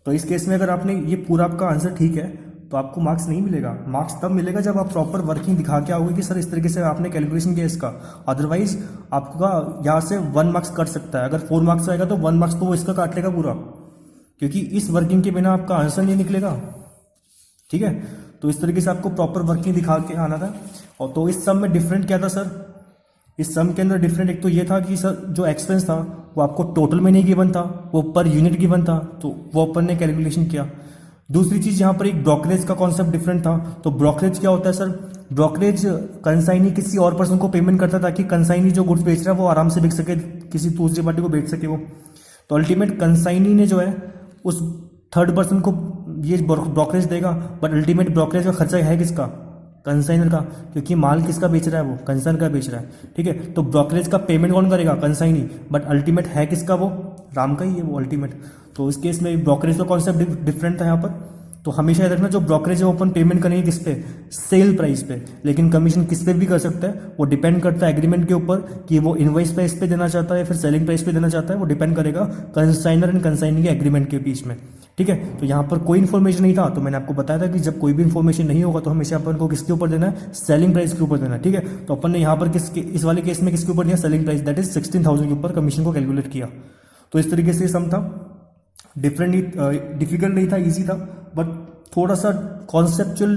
तो इस केस में अगर आपने ये पूरा आपका आंसर ठीक है तो आपको मार्क्स नहीं मिलेगा। मार्क्स तब मिलेगा जब आप प्रॉपर वर्किंग दिखा के आओगे कि सर इस तरीके से आपने कैलकुलेशन किया इसका। अदरवाइज आपका यहाँ से 1 मार्क्स कट सकता है, अगर 4 मार्क्स आएगा तो 1 मार्क्स तो वो इसका काट लेगा पूरा, क्योंकि इस वर्किंग के बिना आपका आंसर नहीं निकलेगा, ठीक है। तो इस तरीके से आपको प्रॉपर वर्किंग दिखा के आना था। और तो इस सम में डिफरेंट क्या था सर, इस सम के अंदर डिफरेंट एक तो ये था कि सर जो एक्सपेंस था वो आपको टोटल में नहीं गिवन था, वो पर यूनिट गिवन था, तो वो अपन ने कैलकुलेशन किया। दूसरी चीज यहाँ पर एक ब्रोकरेज का कॉन्सेप्ट डिफरेंट था। तो ब्रोकरेज क्या होता है सर, ब्रोकरेज कंसाइनी किसी और पर्सन को पेमेंट करता है ताकि कंसाइनी जो गुड्स बेच रहा है वो आराम से बिक सके, किसी दूसरी पार्टी को बेच सके वो। तो अल्टीमेट कंसाइनी ने जो है उस थर्ड पर्सन को ये ब्रोकरेज देगा, बट अल्टीमेट ब्रोकरेज का खर्चा है किसका, कंसाइनर का, क्योंकि माल किसका बेच रहा है वो कंसाइनर का बेच रहा है, ठीक है। तो ब्रोकरेज का पेमेंट कौन करेगा, कंसाइनी, बट अल्टीमेट है किसका, वो राम का ही है वो अल्टीमेट। तो इस केस में ब्रोकरेज का कॉन्सेप्ट डिफरेंट था यहाँ पर। तो हमेशा याद रखना जो ब्रोकरेज है वो अपन पेमेंट करेंगे किस पे, सेल प्राइस पे, लेकिन कमीशन किस पे भी कर सकता है, वो डिपेंड करता है एग्रीमेंट के ऊपर कि वो इनवॉइस प्राइस पे देना चाहता है या फिर सेलिंग प्राइस पे देना चाहता है, वो डिपेंड करेगा कंसाइनर एंड कंसाइनी के एग्रीमेंट के बीच में, ठीक है। तो यहाँ पर कोई इन्फॉर्मेशन नहीं था, तो मैंने आपको बताया था कि जब कोई भी इन्फॉर्मेशन नहीं होगा तो हमेशा अपन को किसके ऊपर देना है, सेलिंग प्राइस के ऊपर देना है, ठीक है। तो अपन ने यहाँ पर इस वाले केस में किसके ऊपर दिया, सेलिंग प्राइस, दैट इज 16,000 के ऊपर कमीशन को कैलकुलेट किया। तो इस तरीके से सम था, डिफरेंट डिफिकल्ट नहीं था, ईजी था, बट थोड़ा सा कॉन्सेप्चुअल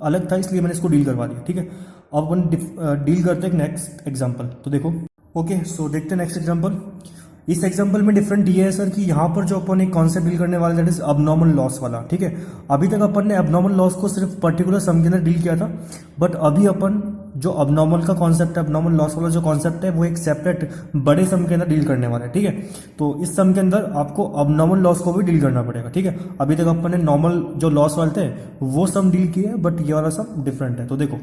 अलग था, इसलिए मैंने इसको डील करवा दिया, ठीक है। अब अपन डील करते हैं नेक्स्ट एग्जांपल। तो देखो ओके, सो देखते हैं नेक्स्ट एग्जांपल। इस एग्जांपल में डिफरेंट ये है सर कि यहाँ पर जो अपन एक कॉन्सेप्ट डील करने वाला दैट इज अबनॉर्मल लॉस वाला, ठीक है। अभी तक अपन ने अबनॉर्मल लॉस को सिर्फ पर्टिकुलर सम के अंदर डील किया था, बट अभी अपन जो अबनॉर्मल का कॉन्सेप्ट है, अबनॉर्मल लॉस वाला जो कॉन्सेप्ट है वो एक सेपरेट बड़े सम के अंदर डील करने वाला है, ठीक है। तो इस सम के अंदर आपको अबनॉर्मल लॉस को भी डील करना पड़ेगा, ठीक है। अभी तक अपन ने नॉर्मल जो लॉस वाले थे वो सम डील किए हैं, बट ये वाला सम डिफरेंट है। तो देखो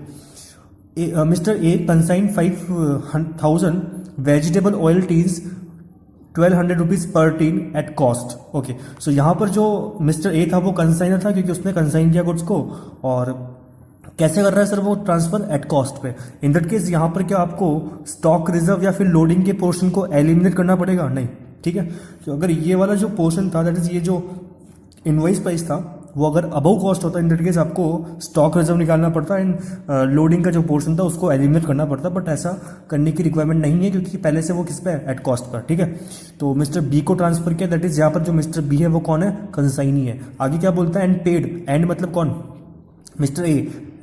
mister A consign 5,000 vegetable oil tins 1,200 rupees per tin at cost, okay. So यहाँ पर जो मिस्टर ए था वो कंसाइनर था क्योंकि उसने कंसाइन किया गुड्स को, और कैसे कर रहा है सर वो ट्रांसफर, एट कॉस्ट पे। इन दैट केस यहाँ पर क्या आपको स्टॉक रिजर्व या फिर लोडिंग के पोर्शन को एलिमिनेट करना पड़ेगा, नहीं, ठीक है। तो अगर ये वाला जो पोर्शन था दैट इज ये जो इनवॉइस प्राइस था वो अगर अबव कॉस्ट होता है, इन दैट केस आपको स्टॉक रिजर्व निकालना पड़ता है, एंड लोडिंग का जो पोर्शन था उसको एलिमिनेट करना पड़ता, बट ऐसा करने की रिक्वायरमेंट नहीं है क्योंकि पहले से वो किस पे है, एट कॉस्ट पर, ठीक है। तो मिस्टर बी को ट्रांसफर किया, दैट इज यहाँ पर जो मिस्टर बी है वो कौन है, कंसाइनी है। आगे क्या बोलता है, एंड पेड, एंड मतलब कौन,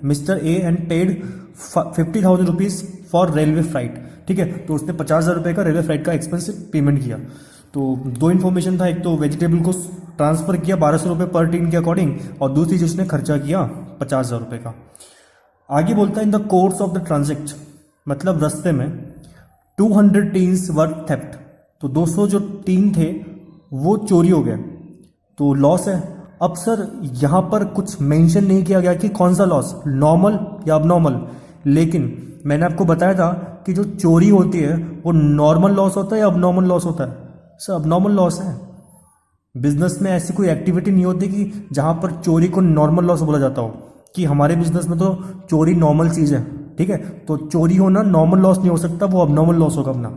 mister A and paid 50,000 rupees for railway flight, ठीक है। तो उसने 50,000 रुपये का रेलवे फ्लाइट का एक्सपेंस पेमेंट किया। तो दो इन्फॉर्मेशन था, एक तो वेजिटेबल को ट्रांसफर किया 1,200 रुपये पर टीन के अकॉर्डिंग, और दूसरी जिसने खर्चा किया 50,000 रुपये का। आगे बोलता है in the course of the ट्रांजेक्ट, मतलब रास्ते में 200 टीन्स वर थेफ्ट, तो 200 जो टीन थे वो चोरी हो गए, तो लॉस है। अब सर यहाँ पर कुछ मेंशन नहीं किया गया कि कौन सा लॉस, नॉर्मल या अबनॉर्मल, लेकिन मैंने आपको बताया था कि जो चोरी होती है वो नॉर्मल लॉस होता है या अबनॉर्मल लॉस होता है, सर अबनॉर्मल लॉस है। बिजनेस में ऐसी कोई एक्टिविटी नहीं होती कि जहाँ पर चोरी को नॉर्मल लॉस बोला जाता हो, कि हमारे बिजनेस में तो चोरी नॉर्मल चीज़ है, ठीक है। तो चोरी होना नॉर्मल लॉस नहीं हो सकता, वो अबनॉर्मल लॉस होगा अपना,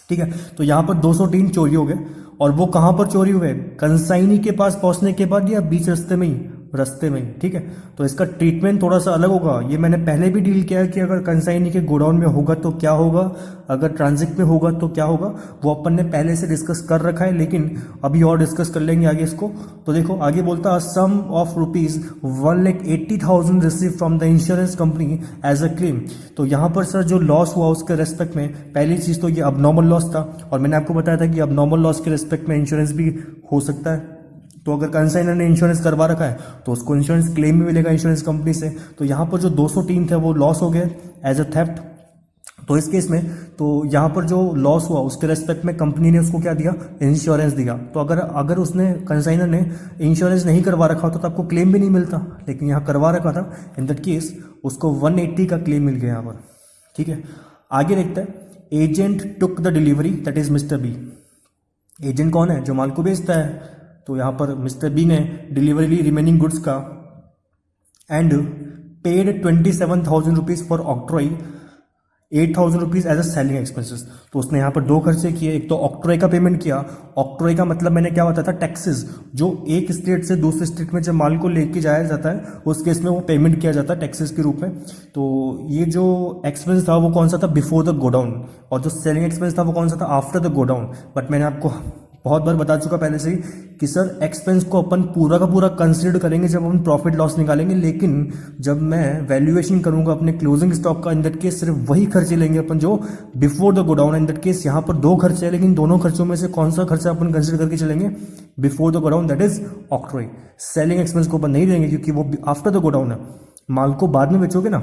ठीक है। तो यहाँ पर 200 टीन चोरी हो गए, और वो कहाँ पर चोरी हुए, कंसाइनी के पास पहुंचने के बाद या बीच रास्ते में ही, रास्ते में ही, ठीक है। तो इसका ट्रीटमेंट थोड़ा सा अलग होगा। ये मैंने पहले भी डील किया है कि अगर कंसाइनी के गोडाउन में होगा तो क्या होगा, अगर ट्रांजिट में होगा तो क्या होगा, वो अपन ने पहले से डिस्कस कर रखा है, लेकिन अभी और डिस्कस कर लेंगे आगे इसको। तो देखो आगे बोलता है sum of ₹1,80,000 receive from the insurance company as a claim. तो यहाँ पर सर जो लॉस हुआ उसके रेस्पेक्ट में पहली चीज़ तो ये अबनॉर्मल लॉस था, और मैंने आपको बताया था कि अबनॉर्मल लॉस के रेस्पेक्ट में इंश्योरेंस भी हो सकता है। तो अगर कंसाइनर ने इंश्योरेंस करवा रखा है तो उसको इंश्योरेंस क्लेम भी मिलेगा इंश्योरेंस कंपनी से। तो यहाँ पर जो 203 थे वो लॉस हो गए एज अ थेफ्ट। तो इस केस में तो यहाँ पर जो लॉस हुआ उसके रेस्पेक्ट में कंपनी ने उसको क्या दिया, इंश्योरेंस दिया। तो अगर उसने कंसाइनर ने इंश्योरेंस नहीं करवा रखा होता तो आपको क्लेम भी नहीं मिलता, लेकिन यहाँ करवा रखा था, इन दैट केस उसको 180 का क्लेम मिल गया यहाँ पर, ठीक है। आगे देखते हैं, agent took the delivery that is mister B. Agent कौन है, जो माल को बेचता है। तो यहाँ पर मिस्टर बी ने डिलीवरी ली रिमेनिंग गुड्स का and paid 27,000 rupees for octroi, 8,000 rupees as a selling expenses. तो उसने यहाँ पर दो खर्चे किए, एक तो ऑक्ट्रॉय का पेमेंट किया। ऑक्ट्रॉय का मतलब मैंने क्या बताया था, टैक्सेस, जो एक स्टेट से दूसरे स्टेट में जब माल को लेके जाया जाता है उस केस में वो पेमेंट किया जाता है टैक्सेस के रूप में। तो ये जो एक्सपेंस था वो कौन सा था, बिफोर द गोडाउन, और जो सेलिंग एक्सपेंस था वो कौन सा था, आफ्टर द गोडाउन। बट मैंने आपको बहुत बार बता चुका पहले से ही कि सर एक्सपेंस को अपन पूरा का पूरा कंसिडर करेंगे जब हम प्रॉफिट लॉस निकालेंगे, लेकिन जब मैं वैल्यूएशन करूंगा अपने क्लोजिंग स्टॉक का, इन दैट केस सिर्फ वही खर्चे लेंगे अपन जो before the godown. In that case यहाँ पर दो खर्चे हैं, लेकिन दोनों खर्चों में से कौन सा खर्चा अपन कंसिडर करके चलेंगे, before the godown, that is octroi. Selling expense को अपन नहीं देंगे क्योंकि वो आफ्टर द गोडाउन है, माल को बाद में बेचोगे ना,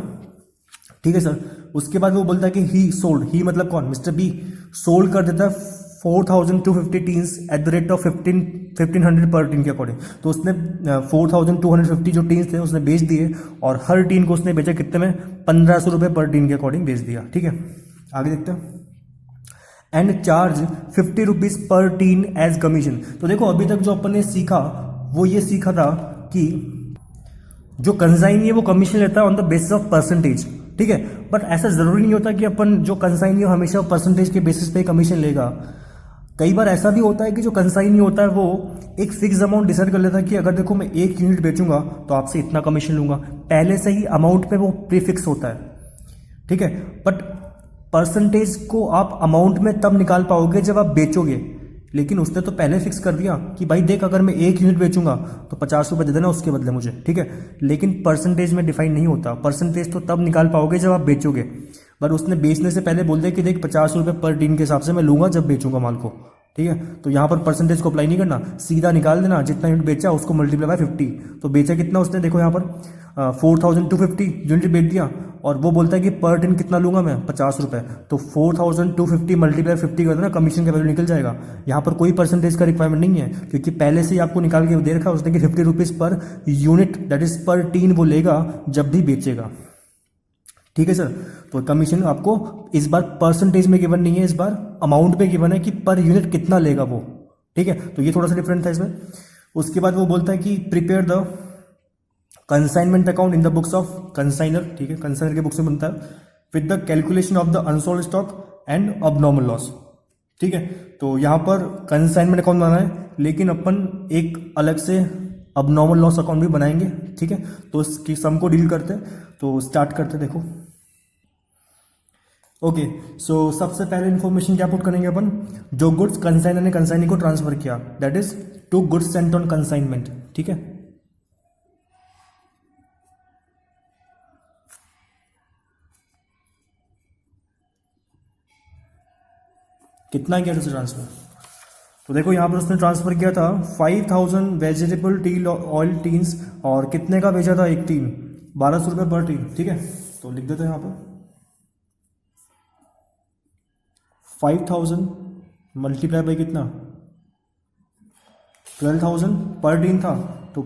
ठीक है सर। उसके बाद वो बोलता है कि ही सोल्ड, ही मतलब कौन, मिस्टर बी सोल्ड कर देता है 4,250 teens at the rate of 1500 पर टीन के अकॉर्डिंग। तो उसने 4,250 जो टीन्स थे उसने बेच दिए, और हर टीन को उसने बेचा कितने में, 1,500 रुपये पर टीन के अकॉर्डिंग बेच दिया, ठीक है। आगे देखते हैं, एंड चार्ज 50 रुपीज़ पर टीन एज कमीशन। तो देखो अभी तक जो अपन ने सीखा वो ये सीखा था कि जो कंसाइनी है वो कमीशन लेता है on the basis of percentage, ठीक है। बट ऐसा जरूरी नहीं होता कि अपन जो कंसाइनी है हमेशा परसेंटेज के बेसिस पे कमीशन लेगा। कई बार ऐसा भी होता है कि जो कंसाइनी होता है वो एक फिक्स अमाउंट डिसाइड कर लेता है कि अगर देखो मैं 1 यूनिट बेचूंगा तो आपसे इतना कमीशन लूंगा, पहले से ही अमाउंट पे वो प्रीफिक्स होता है, ठीक है। बट परसेंटेज को आप अमाउंट में तब निकाल पाओगे जब आप बेचोगे, लेकिन उसने तो पहले फिक्स कर दिया कि भाई देख अगर मैं 1 यूनिट बेचूंगा तो 50 रुपये दे देना उसके बदले मुझे, ठीक है। लेकिन परसेंटेज में डिफाइन नहीं होता, परसेंटेज तो तब निकाल पाओगे जब आप बेचोगे। बट उसने बेचने से पहले बोल दिया कि देख 50 रुपये पर टीन के हिसाब से मैं लूंगा जब बेचूंगा माल को, ठीक है। तो यहाँ पर परसेंटेज को अप्लाई नहीं करना, सीधा निकाल देना जितना यूनिट बेचा उसको मल्टीप्लाई बाय 50। तो बेचा कितना उसने, देखो यहाँ पर 4,250 यूनिट बेच दिया, और वो बोलता है कि पर टिन कितना लूंगा मैं, 50 रुपये। तो 4,250 मल्टीप्लाई 50 कर देना, कमीशन का वैल्यू निकल जाएगा। यहाँ पर कोई परसेंटेज का रिक्वायरमेंट नहीं है क्योंकि पहले से ही आपको निकाल के दे रखा है उसने कि 50 rupees per unit that is पर टीन वो लेगा जब भी बेचेगा, ठीक है सर। तो कमीशन आपको इस बार परसेंटेज में गिवन नहीं है, इस बार अमाउंट में गिवन है कि पर यूनिट कितना लेगा वो, ठीक है। तो ये थोड़ा सा डिफरेंट था इसमें। उसके बाद वो बोलता है कि prepare the consignment account in the books of consignor, ठीक है, कंसाइनर के बुक्स में बनता है, with the calculation of the unsold stock and abnormal loss, ठीक है। तो यहाँ पर कंसाइनमेंट अकाउंट बनाना है, लेकिन अपन एक अलग से अबनॉर्मल लॉस अकाउंट भी बनाएंगे, ठीक है। तो इसकी सम को डील करते हैं, तो स्टार्ट करते देखो। ओके, सो सबसे पहले इंफॉर्मेशन क्या पुट करेंगे अपन, जो गुड्स कंसाइनर ने कंसाइनी को ट्रांसफर किया, that is 2 goods sent on consignment, ठीक है। कितना किया उसने ट्रांसफर, तो देखो यहाँ पर उसने ट्रांसफर किया था 5,000 वेजिटेबल टी ऑयल टीन्स, और कितने का बेचा था एक टीन, 1,200 रुपये पर टीन, ठीक है। तो लिख देते हैं यहाँ पर 5,000 मल्टीप्लाई बाई कितना, 12,000 पर टीन था, तो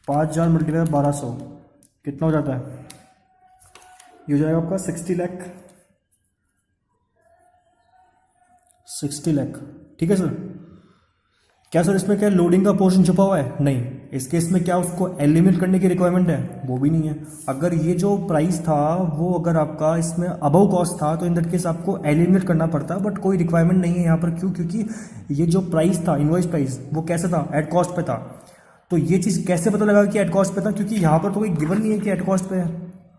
5,000 मल्टीप्लाई 1,200 कितना हो जाता है, ये हो जाएगा आपका 60 लाख, 60 लाख, ठीक है सर। क्या सर इसमें क्या लोडिंग का पोर्शन छुपा हुआ है, नहीं। इस केस में क्या उसको एलिमिनेट करने की रिक्वायरमेंट है, वो भी नहीं है। अगर ये जो प्राइस था वो अगर आपका इसमें अबव कॉस्ट था तो इन दैट केस आपको एलिमिनेट करना पड़ता, बट कोई रिक्वायरमेंट नहीं है यहाँ पर। क्यों, क्योंकि ये जो प्राइस था इनवॉइस प्राइस वो कैसा था, एट कॉस्ट पे था। तो ये चीज़ कैसे पता लगा कि एट कॉस्ट पे था, क्योंकि यहाँ पर तो कोई गिवन नहीं है कि एट कॉस्ट पे है,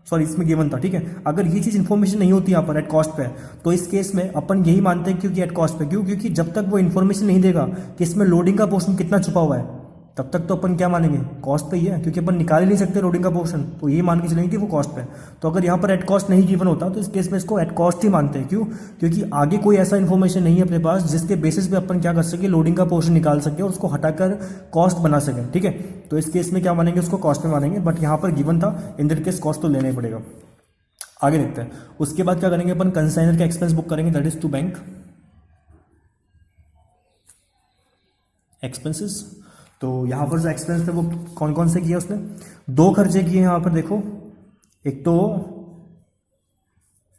सॉरी इसमें गिवन था, ठीक है। अगर ये चीज़ इन्फॉर्मेशन नहीं होती यहाँ पर एट कॉस्ट पे है, तो इस केस में अपन यही मानते हैं क्योंकि एट कॉस्ट पे, क्यों, क्योंकि जब तक वो इन्फॉर्मेशन नहीं देगा कि इसमें लोडिंग का पोर्शन कितना छुपा हुआ है, तब तक तो अपन क्या मानेंगे, कॉस्ट पे ही है, क्योंकि अपन निकाल ही नहीं सकते लोडिंग का पोर्शन, तो ये मान के चलेंगे कि वो कॉस्ट पे है। तो अगर यहाँ पर एट कॉस्ट नहीं गिवन होता तो इस केस में इसको एट कॉस्ट ही मानते हैं, क्यों, क्योंकि आगे कोई ऐसा इन्फॉर्मेशन नहीं है अपने पास जिसके बेसिस पे अपन क्या कर सके, लोडिंग का पोर्शन निकाल सके और उसको हटाकर कॉस्ट बना सके, ठीक है। तो इस केस में क्या मानेंगे, उसको कॉस्ट में मानेंगे, बट यहाँ पर गिवन था, इन दैट केस कॉस्ट तो लेना ही पड़ेगा। आगे देखते हैं। उसके बाद क्या करेंगे अपन, कंसाइनर का एक्सपेंस बुक करेंगे, that is to bank expenses. तो यहाँ पर जो एक्सपेंस थे वो कौन कौन से किए उसने, दो खर्चे किए यहाँ पर देखो। एक तो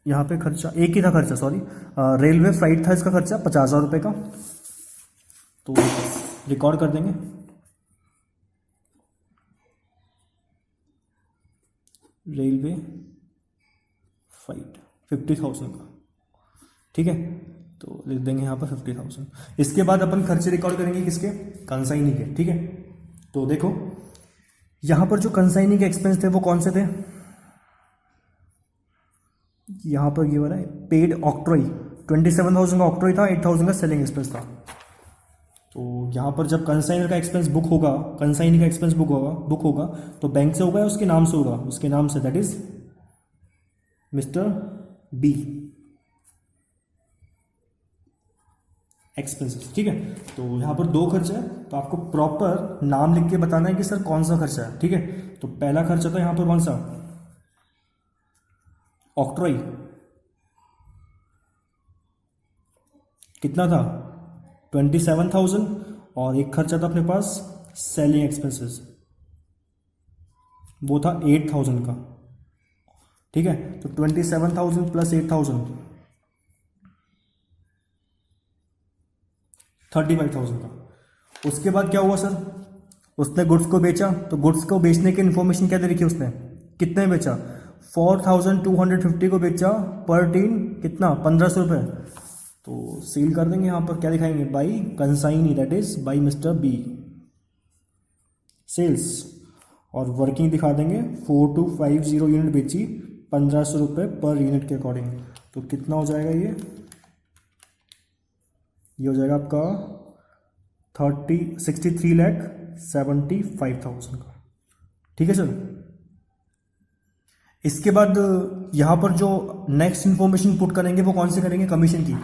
यहाँ पे खर्चा एक ही था खर्चा, सॉरी, रेलवे फ्लाइट था इसका खर्चा 50,000 रुपये का, तो रिकॉर्ड कर देंगे। रेलवे फ्लाइट 50,000 का, ठीक है, तो लिख देंगे यहाँ पर 50,000। इसके बाद अपन खर्चे रिकॉर्ड करेंगे किसके, कंसाइनी के, ठीक है। तो देखो यहाँ पर जो कंसाइनी के एक्सपेंस थे वो कौन से थे, यहाँ पर ये वाला है पेड ऑक्ट्रॉय, 27,000 का ऑक्ट्रॉय था, 8,000 का सेलिंग एक्सपेंस था। तो यहाँ पर जब कंसाइनर का एक्सपेंस बुक होगा, कंसाइनी का एक्सपेंस बुक होगा तो बैंक से होगा या उसके नाम से होगा, उसके नाम से, that is mister B expenses, ठीक है। तो यहाँ पर दो खर्चा है, तो आपको प्रॉपर नाम लिख के बताना है कि सर कौन सा खर्चा है, ठीक है। तो पहला खर्चा था यहाँ पर कौन सा, ऑक्ट्रॉय, कितना था 27,000, और एक खर्चा था अपने पास सेलिंग एक्सपेंसेस, वो था 8,000 का, ठीक है। तो 27,000 प्लस 8,000 35,000 का। उसके बाद क्या हुआ सर, उसने गुड्स को बेचा, तो गुड्स को बेचने की इन्फॉर्मेशन क्या दे रखी है उसने, कितने में बेचा, 4,250 को बेचा पर टीन, कितना 1,500 रुपये। तो सील कर देंगे, यहाँ पर क्या दिखाएंगे, by consignee, that is by mister B sales, और वर्किंग दिखा देंगे 4250 यूनिट बेची 1,500 रुपये पर यूनिट के अकॉर्डिंग। तो कितना हो जाएगा ये हो जाएगा आपका 63,75,000 का, ठीक है सर। इसके बाद यहाँ पर जो नेक्स्ट इन्फॉर्मेशन पुट करेंगे वो कौन से करेंगे, कमीशन की।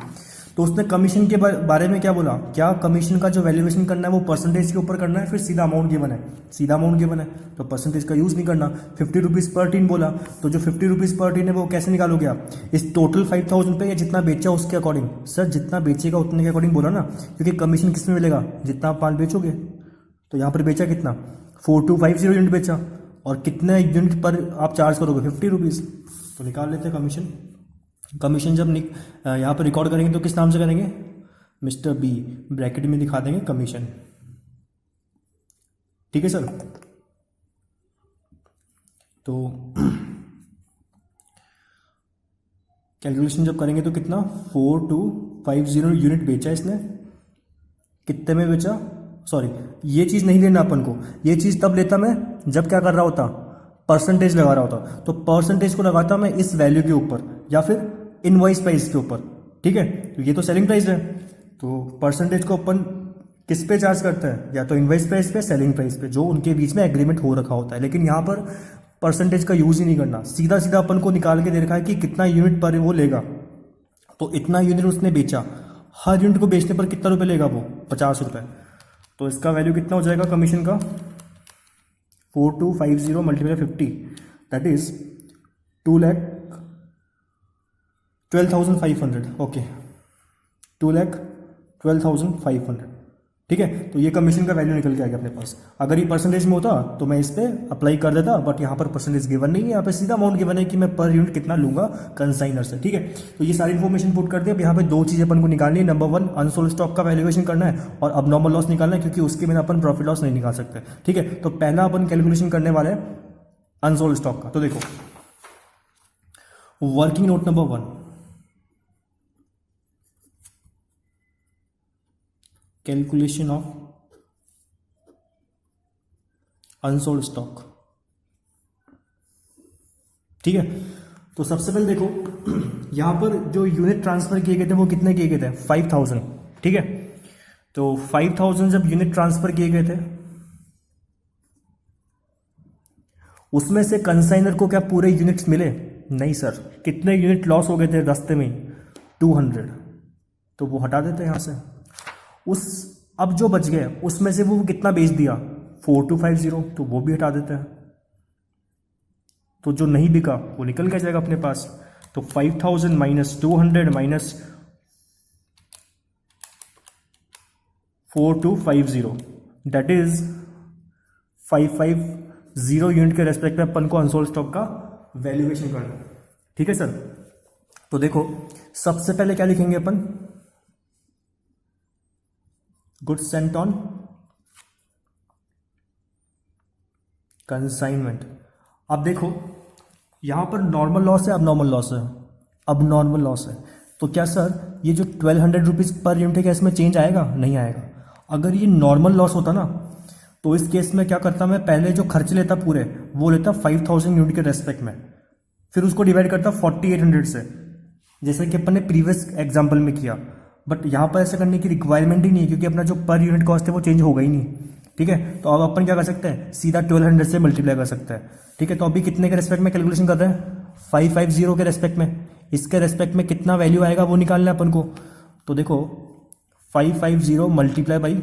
तो उसने कमीशन के बारे में क्या बोला, क्या कमीशन का जो वैल्यूएशन करना है वो परसेंटेज के ऊपर करना है, फिर सीधा अमाउंट गिवन है, सीधा अमाउंट गिवन है तो परसेंटेज का यूज़ नहीं करना। 50 रुपीज़ पर टीन बोला, तो जो 50 रुपीज़ पर टीन है वो कैसे निकालोगे आप, इस टोटल 5,000 पे या जितना बेचा उसके अकॉर्डिंग। सर जितना बेचेगा उतने के अकॉर्डिंग बोला ना, क्योंकि कमीशन किस में मिलेगा, जितना आप माल बेचोगे। तो यहाँ पर बेचा कितना, 4250 यूनिट बेचा, और कितने यूनिट पर आप चार्ज करोगे, 50 रुपीज़। तो निकाल लेते हैं कमीशन। कमीशन जब यहाँ पर रिकॉर्ड करेंगे तो किस नाम से करेंगे, मिस्टर बी, ब्रैकेट में दिखा देंगे कमीशन, ठीक है सर। तो कैलकुलेशन जब करेंगे तो कितना, 4250 यूनिट बेचा इसने, कितने में बेचा, सॉरी ये चीज़ नहीं लेना अपन को, ये चीज़ तब लेता मैं जब क्या कर रहा होता, परसेंटेज लगा रहा होता। तो परसेंटेज को लगाता मैं इस वैल्यू के ऊपर या फिर इनवॉइस प्राइस के ऊपर, ठीक है। तो ये तो सेलिंग प्राइस है, तो परसेंटेज को अपन किस पे चार्ज करते हैं, या तो इनवॉइस प्राइस पे, सेलिंग प्राइस पे, जो उनके बीच में एग्रीमेंट हो रखा होता है। लेकिन यहाँ पर परसेंटेज का यूज ही नहीं करना, सीधा सीधा अपन को निकाल के दे रखा है कि कितना यूनिट पर वो लेगा। तो इतना यूनिट उसने बेचा, हर यूनिट को बेचने पर कितना रुपये लेगा वो, 50 रुपये। तो इसका वैल्यू कितना हो जाएगा कमीशन का, 4250 मल्टीप्लाई 50, दैट इज 2,12,500, ओके, 2,12,500, ठीक है। तो ये कमीशन का वैल्यू निकल के आ गया अपने पास। अगर ये परसेंटेज में होता तो मैं इस पर अप्लाई कर देता, बट यहाँ पर परसेंटेज गिवन नहीं है, यहाँ पे सीधा अमाउंट गिवन है कि मैं पर यूनिट कितना लूंगा कंसाइनर से, ठीक है। तो ये सारी इन्फॉर्मेशन पुट कर दी। अब यहाँ पे दो चीज़ अपन को निकालनी है, नंबर 1 अनसोल्ड स्टॉक का वैल्यूएशन करना है, और अब नॉर्मल लॉस निकालना है, क्योंकि उसके बिना अपन प्रॉफिट लॉस नहीं निकाल सकते, ठीक है। तो पहला अपन कैलकुलेशन करने वाले हैं अनसोल्ड स्टॉक का। तो देखो working note number 1, calculation of unsold stock. ठीक है, तो सबसे पहले देखो यहां पर जो यूनिट ट्रांसफर किए गए थे वो कितने किए गए थे, 5000। ठीक है, तो 5000 जब यूनिट ट्रांसफर किए गए थे उसमें से कंसाइनर को क्या पूरे यूनिट्स मिले? नहीं सर, कितने यूनिट लॉस हो गए थे रास्ते में? 200। तो वो हटा देते हैं यहां से। उस अब जो बच गए उसमें से वो कितना बेच दिया? 4250, तो वो भी हटा देते हैं। तो जो नहीं बिका वो निकल के जाएगा अपने पास। तो 5000 minus 200 minus 4250, that is 550 unit के रेस्पेक्ट में अपन को अनसोल्ड स्टॉक का वैल्यूएशन करना है। ठीक है सर, तो देखो सबसे पहले क्या लिखेंगे अपन? Goods sent on consignment. अब देखो यहां पर नॉर्मल लॉस है, अब नॉर्मल लॉस है, अब नॉर्मल लॉस है। तो क्या सर ये जो 1200 रुपीज पर यूनिट है क्या इसमें चेंज आएगा? नहीं आएगा। अगर ये नॉर्मल लॉस होता ना तो इस केस में क्या करता, मैं पहले जो खर्च लेता पूरे वो लेता 5000 यूनिट के रेस्पेक्ट में, फिर उसको डिवाइड करता 4800 से, जैसे कि अपन ने प्रीवियस एग्जाम्पल में किया। बट यहाँ पर ऐसा करने की रिक्वायरमेंट ही नहीं है क्योंकि अपना जो पर यूनिट कॉस्ट है वो चेंज होगा ही नहीं। ठीक है, तो अब अपन क्या कर सकते हैं, सीधा 1200 से मल्टीप्लाई कर सकते हैं। ठीक है, तो अभी कितने के रेस्पेक्ट में कैलकुलेशन कर रहे हैं? 550 के रेस्पेक्ट में। इसके रेस्पेक्ट में कितना वैल्यू आएगा वो निकालना है अपन को। तो देखो 550 मल्टीप्लाई बाई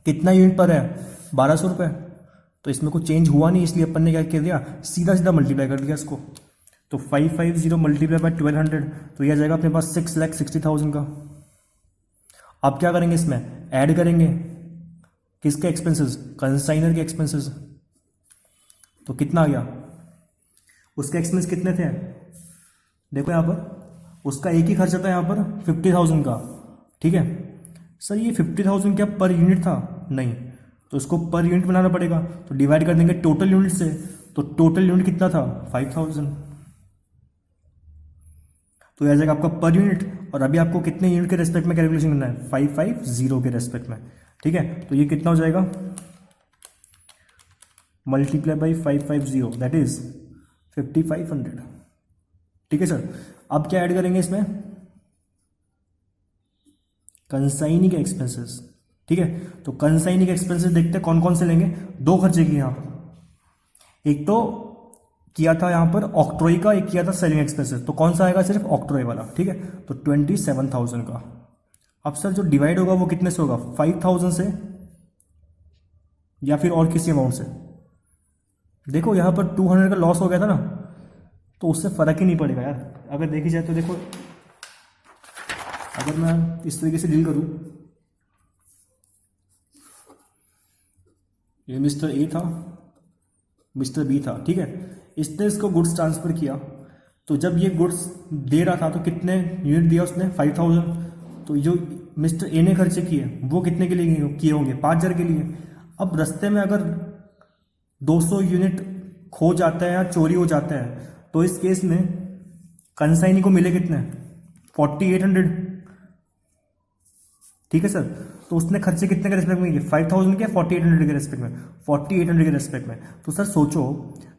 कितना यूनिट पर है? 1200 रुपये। तो इसमें कुछ चेंज हुआ नहीं, इसलिए अपन ने क्या कर दिया, सीधा सीधा मल्टीप्लाई कर दिया इसको। तो 550 मल्टीप्लाई बाई 1200, तो यह आ जाएगा अपने पास 6,60,000 का। अब क्या करेंगे, इसमें ऐड करेंगे किसके एक्सपेंसेस? कंसाइनर के एक्सपेंसेस। तो कितना आ गया? उसके एक्सपेंस कितने थे? देखो यहाँ पर उसका एक ही खर्चा था यहाँ पर 50,000 का। ठीक है सर, ये 50,000 क्या पर यूनिट था? नहीं, तो इसको पर यूनिट बनाना पड़ेगा। तो डिवाइड कर देंगे टोटल यूनिट से। तो टोटल यूनिट कितना था? 5000। तो यह जाएगा आपका पर यूनिट। और अभी आपको कितने यूनिट के रेस्पेक्ट में कैलकुलेशन करना है? 550 के रेस्पेक्ट में। ठीक है, तो ये कितना हो जाएगा? Multiply by 550, that is 5500। ठीक है सर, अब क्या ऐड करेंगे इसमें? कंसाइनी के एक्सपेंसेस। ठीक है, तो कंसाइनी के एक्सपेंसेस देखते हैं कौन कौन से लेंगे। दो खर्चे किए यहाँ, एक तो किया था यहाँ पर ऑक्ट्रॉय का, एक किया था सेलिंग एक्सपेंसेस। तो कौन सा आएगा? सिर्फ ऑक्ट्रॉय वाला। ठीक है, तो 27,000 का। अब सर जो डिवाइड होगा वो कितने से होगा? 5,000 से या फिर और किसी अमाउंट से? देखो यहाँ पर 200 का लॉस हो गया था ना, तो उससे फर्क ही नहीं पड़ेगा यार। अगर देखी जाए तो देखो, अगर मैं इस तरीके से डील करूं, ये मिस्टर ए था, मिस्टर बी था। ठीक है, इसने इसको गुड्स ट्रांसफर किया। तो जब ये गुड्स दे रहा था तो कितने यूनिट दिया उसने? 5000। तो जो मिस्टर ए ने खर्चे किए वो कितने के लिए किए होंगे? 5000 के लिए। अब रास्ते में अगर 200 यूनिट खो जाता है या चोरी हो जाता है तो इस केस में कंसाइनी को मिले कितने? 4800। ठीक है सर, तो उसने खर्चे कितने के रेस्पेक्ट में किए? 5000 के 4800 के रेस्पेक्ट में, 4800 के रेस्पेक्ट में। तो सर सोचो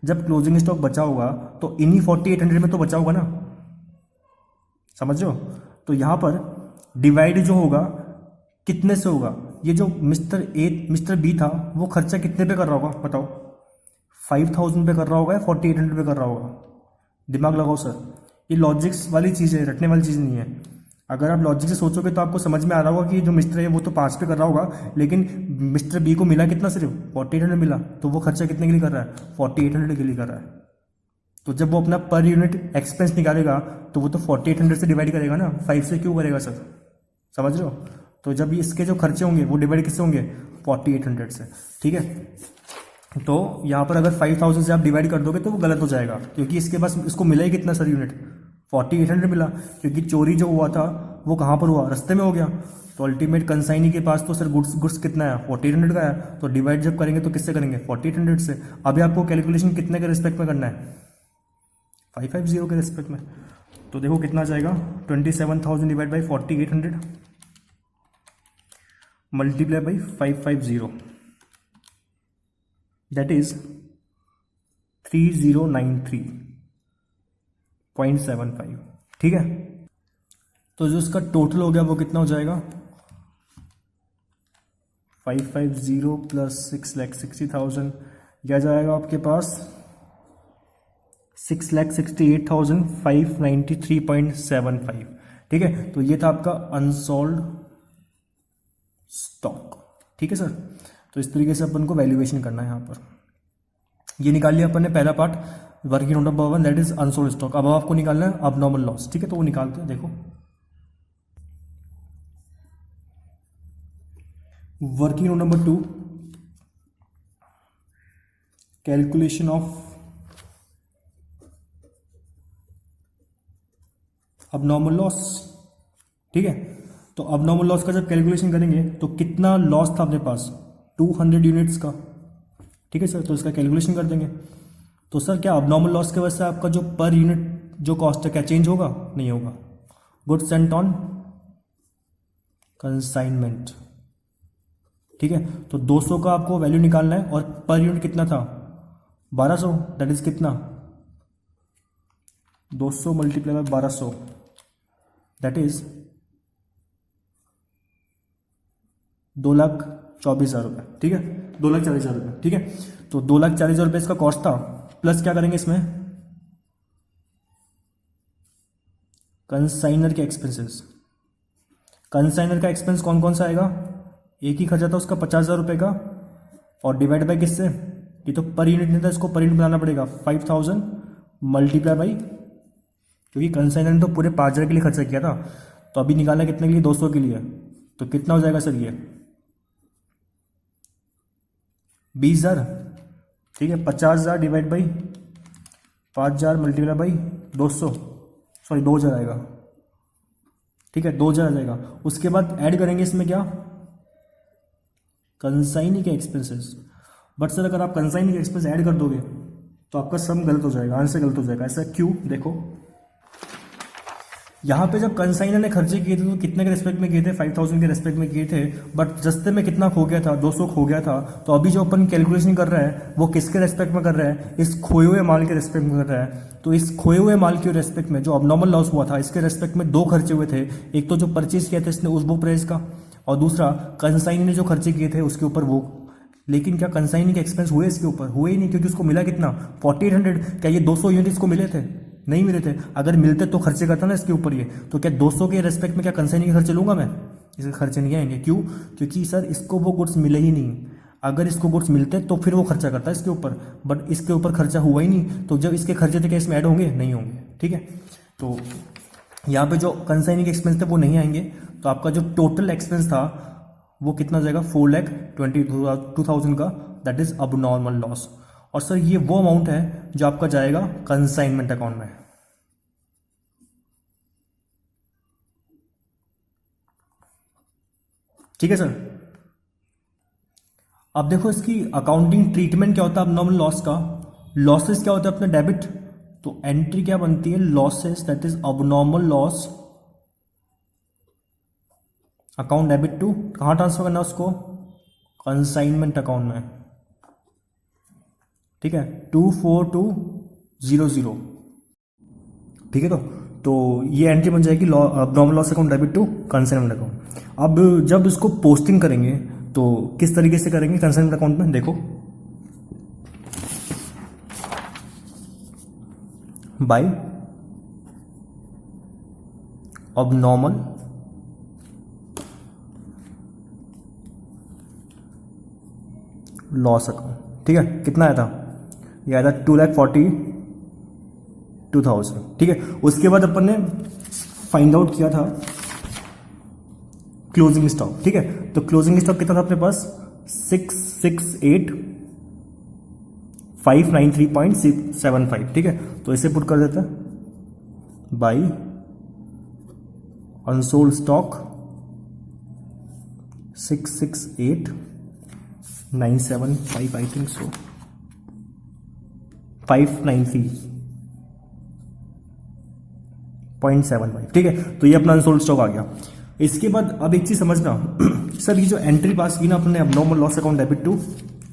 जब क्लोजिंग स्टॉक बचा होगा तो इन्हीं 4800 में तो बचा होगा ना, समझ रहे हो? तो यहां पर डिवाइड जो होगा कितने से होगा? ये जो मिस्टर ए मिस्टर बी था वो खर्चा कितने पे कर रहा होगा बताओ? 5000 पे कर रहा होगा या 4800 पे कर रहा होगा? दिमाग लगाओ सर, ये लॉजिक्स वाली चीज़ है, रटने वाली चीज़ नहीं है। अगर आप लॉजिक से सोचोगे तो आपको समझ में आ रहा होगा कि जो मिस्टर है वो तो 5 पे कर रहा होगा, लेकिन मिस्टर बी को मिला कितना? सिर्फ 4800 मिला। तो वो खर्चा कितने के लिए कर रहा है? 4800 के लिए कर रहा है। तो जब वो अपना पर यूनिट एक्सपेंस निकालेगा तो वो तो 4800 से डिवाइड करेगा ना, 5 से क्यों करेगा सर? समझ रहे हो? तो जब इसके जो खर्चे होंगे वो डिवाइड किससे होंगे? 4800 से। ठीक है, तो यहाँ पर अगर 5000 से आप डिवाइड कर दोगे तो वो गलत हो जाएगा, क्योंकि इसके पास इसको मिला ही कितना सर यूनिट? 4800 मिला, क्योंकि चोरी जो हुआ था वो कहाँ पर हुआ? रास्ते में हो गया। तो अल्टीमेट कंसाइनी के पास तो सर गुड्स कितना है? 4800 का है। तो डिवाइड जब करेंगे तो किससे करेंगे? 4800 से। अभी आपको कैलकुलेशन कितने के रिस्पेक्ट में करना है? 550 के रिस्पेक्ट में। तो देखो कितना जाएगा? 27,000 divide by 4800 multiply by 550। That is 3093.75, ठीक है। तो जो इसका टोटल हो गया वो कितना हो जाएगा, 550 प्लस 6,60,000, यह जाएगा आपके पास 6,68,593.75, ठीक है। तो ये था आपका अनसोल्ड स्टॉक, ठीक है सर। तो इस तरीके से अपन को वैल्यूएशन करना है यहाँ पर। ये निकाल लिया अपन ने पहला part, working note number 1 that is unsold stock. अब आपको निकालना है अबनॉर्मल लॉस, ठीक है। तो वो निकालते हैं, देखो working note number 2, calculation of abnormal loss, ठीक है। तो अबनॉर्मल लॉस का जब कैलकुलेशन करेंगे तो कितना लॉस था अपने पास, 200 यूनिट्स का, ठीक है सर। तो इसका कैलकुलेशन कर देंगे। तो सर क्या अबनॉर्मल लॉस की वजह से आपका जो पर यूनिट जो कॉस्ट है क्या चेंज होगा, नहीं होगा। गुड्स सेंट ऑन कंसाइनमेंट, ठीक है। तो 200 का आपको वैल्यू निकालना है और पर यूनिट कितना था, 1200, दैट इज कितना, 200 मल्टीप्लाई बाय 1200, दैट इज 2,24,000 रुपये, ठीक है। 2,40,000 रुपये, ठीक है। तो 2,40,000 रुपये इसका कॉस्ट था, प्लस क्या करेंगे इसमें, कंसाइनर के एक्सपेंसेस। कंसाइनर का एक्सपेंस कौन कौन सा आएगा, एक ही खर्चा था उसका 50,000 रुपये का, और डिवाइड बाय किससे, ये तो पर यूनिट नहीं था, इसको पर यूनिट बनाना पड़ेगा, 5,000 मल्टीप्लाई बाई, क्योंकि कंसाइनर ने तो पूरे 5,000 के लिए खर्चा किया था, तो अभी निकालना कितने के लिए, 200 के लिए। तो कितना हो जाएगा सर ये 20,000, ठीक है। 50,000 divide by 5,000 multiply by 200, sorry 2,000 आएगा, ठीक है, 2,000 आ जाएगा। उसके बाद ऐड करेंगे इसमें क्या, कंसाइनी के एक्सपेंसेस। बट सर अगर आप कंसाइनी के एक्सपेंस ऐड कर दोगे तो आपका सम गलत हो जाएगा, आंसर गलत हो जाएगा। ऐसा क्यों, देखो यहाँ पे जब कंसाइनर ने खर्चे किए थे तो कितने के रेस्पेक्ट में किए थे, 5,000 के रेस्पेक्ट में किए थे, बट रस्ते में कितना खो गया था, 200 खो गया था। तो अभी जो अपन कैलकुलेशन कर रहा है वो किसके रेस्पेक्ट में कर रहा है, इस खोए हुए माल के रेस्पेक्ट में कर रहा है। तो इस खोए हुए माल के रेस्पेक्ट में जो अबनॉर्मल लॉस हुआ था, इसके रेस्पेक्ट में 2 खर्चे हुए थे, एक तो जो परचेज किया था इसने उस वो प्राइस का, और दूसरा कंसाइनी ने जो खर्चे किए थे उसके ऊपर वो। लेकिन क्या कंसाइनी के एक्सपेंस हुए इसके ऊपर, हुए ही नहीं, क्योंकि उसको मिला कितना, 4,800। क्या ये 200 यूनिट इसको मिले थे, नहीं मिले थे। अगर मिलते तो खर्चे करता ना इसके ऊपर ये। तो क्या 200 के रेस्पेक्ट में क्या कंसाइनी के खर्चे लूंगा मैं, इसके खर्चे नहीं आएंगे। क्यों, क्योंकि सर इसको वो गुड्स मिले ही नहीं। अगर इसको गुड्स मिलते तो फिर वो खर्चा करता है इसके ऊपर, बट इसके ऊपर खर्चा हुआ ही नहीं। तो जब इसके खर्चे थे क्या इसमें ऐड होंगे, नहीं होंगे, ठीक है। तो यहाँ पे जो कंसाइनी के एक्सपेंस थे वो नहीं आएंगे। तो आपका जो टोटल एक्सपेंस था वो कितना जाएगा, 4,22,000 का, that is abnormal loss. और सर ये वो अमाउंट है जो आपका जाएगा कंसाइनमेंट अकाउंट में, ठीक है सर। अब देखो इसकी अकाउंटिंग ट्रीटमेंट क्या होता है अब नॉर्मल लॉस का, लॉसेस क्या होता है अपने डेबिट। तो एंट्री क्या बनती है, losses, that is abnormal loss account debit to, कहाँ ट्रांसफर करना है उसको, कंसाइनमेंट अकाउंट में, ठीक है, 24200, ठीक है। तो ये एंट्री बन जाएगी normal loss account debit to consignment account. अब जब इसको पोस्टिंग करेंगे तो किस तरीके से करेंगे कंसाइनमेंट अकाउंट में, देखो बाय अब नॉर्मल लॉस अकाउंट, ठीक है। कितना आया था, ये आया था 2,42,000, ठीक है। उसके बाद अपन ने फाइंड आउट किया था क्लोजिंग स्टॉक, ठीक है। तो क्लोजिंग स्टॉक कितना था अपने पास, 668,593.75, ठीक है। तो इसे पुट कर देते हैं by unsold stock 668,975, I think so 593.75, ठीक है। तो ये अपना अनसोल्ड स्टॉक आ गया। इसके बाद अब एक चीज समझना सर, ये जो एंट्री पास की ना अपने abnormal loss account debit to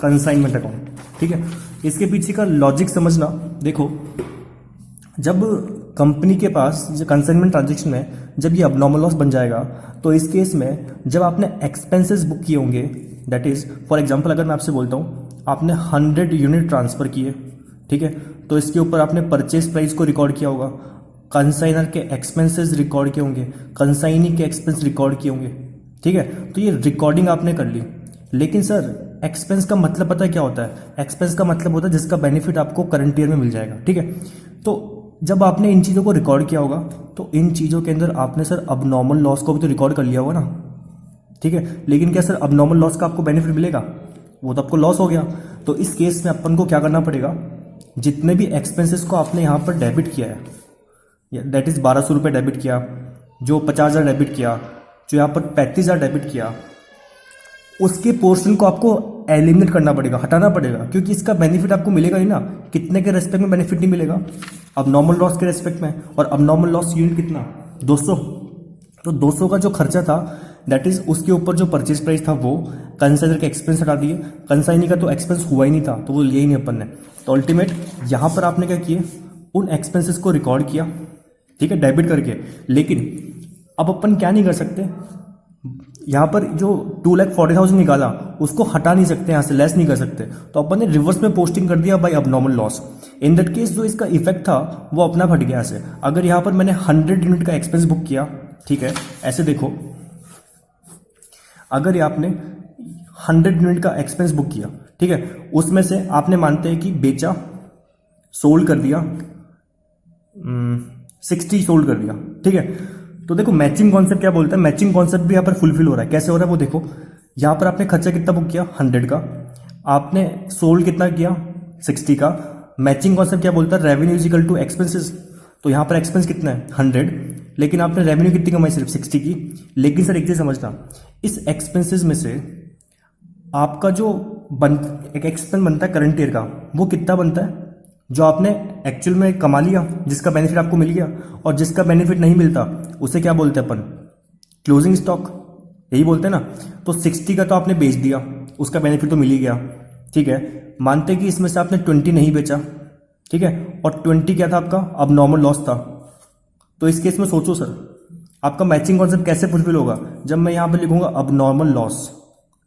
consignment account, ठीक है। इसके पीछे का लॉजिक समझना, देखो जब कंपनी के पास जो कंसाइनमेंट ट्रांजेक्शन में जब ये अबनॉर्मल लॉस बन जाएगा, तो इस केस में जब आपने एक्सपेंसेस बुक किए होंगे, दैट इज फॉर एग्जांपल अगर मैं आपसे बोलता हूँ आपने 100 यूनिट ट्रांसफ़र किए, ठीक है, तो इसके ऊपर आपने परचेज प्राइस को रिकॉर्ड किया होगा, कंसाइनर के एक्सपेंसेस रिकॉर्ड किए होंगे, कंसाइनी के एक्सपेंस रिकॉर्ड किए होंगे, ठीक है। तो ये रिकॉर्डिंग आपने कर ली, लेकिन सर एक्सपेंस का मतलब पता है क्या होता है? एक्सपेंस का मतलब होता है जिसका बेनिफिट आपको करंट ईयर में मिल जाएगा, ठीक है। तो जब आपने इन चीज़ों को रिकॉर्ड किया होगा, तो इन चीज़ों के अंदर आपने सर अबनॉर्मल लॉस को भी तो रिकॉर्ड कर लिया होगा ना, ठीक है। लेकिन क्या सर अबनॉर्मल लॉस का आपको बेनिफिट मिलेगा? वो तो आपको लॉस हो गया। तो इस केस में अपन को क्या करना पड़ेगा, जितने भी एक्सपेंसेस को आपने यहाँ पर डेबिट किया है, दैट इज 1200 रुपये डेबिट किया, जो 50,000 डेबिट किया, जो यहाँ पर 35,000 डेबिट किया, उसके पोर्शन को आपको एलिमिनेट करना पड़ेगा, हटाना पड़ेगा, क्योंकि इसका बेनिफिट आपको मिलेगा ही ना। कितने के रेस्पेक्ट में बेनिफिट नहीं मिलेगा? अब नॉर्मल लॉस के रेस्पेक्ट में, और अब नॉर्मल लॉस यूनिट कितना? 200। तो 200 का जो खर्चा था, दैट इज उसके ऊपर जो परचेज प्राइस था वो कंसाइनर के एक्सपेंस हटा दिए। कंसाइनी का तो एक्सपेंस हुआ ही नहीं था, तो वो लिया ही नहीं अपन ने। तो अल्टीमेट यहाँ पर आपने क्या किए, उन एक्सपेंसेस को रिकॉर्ड किया, ठीक है, डेबिट करके। लेकिन अब अपन क्या नहीं कर सकते, यहाँ पर जो 2,40,000 निकाला उसको हटा नहीं सकते, यहाँ से लेस नहीं कर सकते, तो अपन ने रिवर्स में पोस्टिंग कर दिया by abnormal loss. In that case जो इसका इफेक्ट था वो अपना फट गया ऐसे। अगर यहाँ पर मैंने 100 यूनिट का एक्सपेंस बुक किया, ठीक है, ऐसे देखो, अगर ये आपने 100 यूनिट का एक्सपेंस बुक किया, ठीक है, उसमें से आपने मानते हैं कि बेचा, सोल्ड कर दिया, 60 सोल्ड कर दिया, ठीक है। तो देखो मैचिंग कॉन्सेप्ट क्या बोलता है, मैचिंग कॉन्सेप्ट भी यहाँ पर फुलफिल हो रहा है। कैसे हो रहा है वो देखो, यहाँ पर आपने खर्चा कितना बुक किया, 100 का, आपने सोल्ड कितना किया, 60 का। मैचिंग कॉन्सेप्ट क्या बोलता है, revenue is equal to expenses. तो यहाँ पर एक्सपेंस कितना है, 100, लेकिन आपने रेवेन्यू कितनी कमाई, सिर्फ 60 की। लेकिन सर एक चीज समझना, इस एक्सपेंसेस में से आपका जो एक एक्सपेंस बनता है करंट ईयर का, वो कितना बनता है, जो आपने एक्चुअल में कमा लिया, जिसका बेनिफिट आपको मिल गया, और जिसका बेनिफिट नहीं मिलता उसे क्या बोलते हैं अपन, क्लोजिंग स्टॉक, यही बोलते हैं ना। तो 60 का तो आपने बेच दिया, उसका बेनिफिट तो मिल ही गया, ठीक है। मानते कि इसमें से आपने 20 नहीं बेचा, ठीक है, और 20 क्या था आपका, अब नॉर्मल लॉस था। तो इस केस में सोचो सर, आपका मैचिंग कॉन्सेप्ट कैसे फुलफिल होगा, जब मैं यहाँ पर लिखूंगा अब नॉर्मल लॉस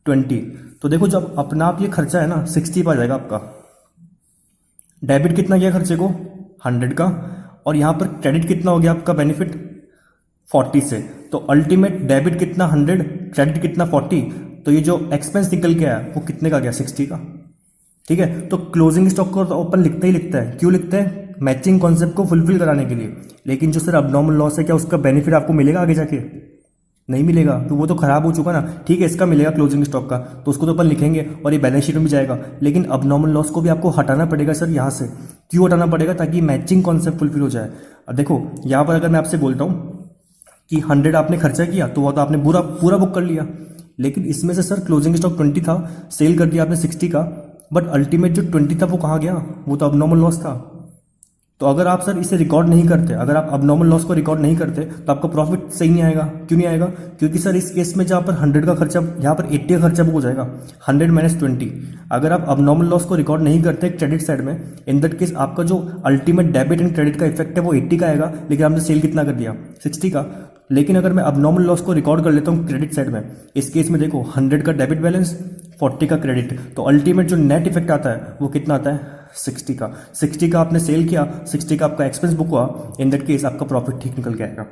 20, तो देखो जब अपना आप ये खर्चा है ना 60 पर आ जाएगा आपका, डेबिट कितना गया खर्चे को, 100 का, और यहां पर क्रेडिट कितना हो गया आपका बेनिफिट, 40 से। तो अल्टीमेट डेबिट कितना 100, क्रेडिट कितना 40, तो ये जो एक्सपेंस निकल के आया वो कितने का गया, 60 का, ठीक है। तो क्लोजिंग स्टॉक को तो ओपन लिखते ही लिखता है, क्यों लिखते हैं, मैचिंग कॉन्सेप्ट को फुलफिल कराने के लिए। लेकिन जो सर अबनॉर्मल लॉस है, क्या उसका बेनिफिट आपको मिलेगा आगे जाके, नहीं मिलेगा, तो वो तो खराब हो चुका ना, ठीक है। इसका मिलेगा क्लोजिंग स्टॉक का, तो उसको तो अपन लिखेंगे और ये बैलेंस शीट में भी जाएगा। लेकिन अबनॉर्मल लॉस को भी आपको हटाना पड़ेगा सर यहाँ से। क्यों हटाना पड़ेगा, ताकि मैचिंग कॉन्सेप्ट फुलफिल हो जाए। अब देखो यहाँ पर अगर मैं आपसे बोलता हूँ कि 100 आपने खर्चा किया, तो वो तो आपने पूरा बुक कर लिया, लेकिन इसमें से सर क्लोजिंग स्टॉक 20 था, सेल कर दिया आपने 60 का, बट अल्टीमेट जो 20 था वो कहाँ गया, वो तो अबनॉर्मल लॉस था। तो अगर आप सर इसे रिकॉर्ड नहीं करते, अगर आप अबनॉर्मल लॉस को रिकॉर्ड नहीं करते, तो आपका प्रॉफिट सही नहीं आएगा। क्यों नहीं आएगा, क्योंकि सर इस केस में जहाँ पर 100 का खर्चा, यहाँ पर 80 का खर्चा बुक हो जाएगा, 100 माइनस 20। अगर आप अबनॉर्मल लॉस को रिकॉर्ड नहीं करते क्रेडिट साइड में, इन दैट केस आपका जो अल्टीमेट डेबिट एंड क्रेडिट का इफेक्ट है वो 80 का आएगा, लेकिन आपने सेल कितना कर दिया, 60 का। लेकिन अगर मैं अबनॉर्मल लॉस को रिकॉर्ड कर लेता हूँ क्रेडिट साइड में, इस केस में देखो 100 का डेबिट बैलेंस, 40 का क्रेडिट, तो अल्टीमेट जो नेट इफेक्ट आता है वो कितना आता है, 60 का। 60 का आपने सेल किया, 60 का आपका एक्सपेंस बुक हुआ, इन दैट केस आपका प्रॉफिट ठीक निकल के आएगा,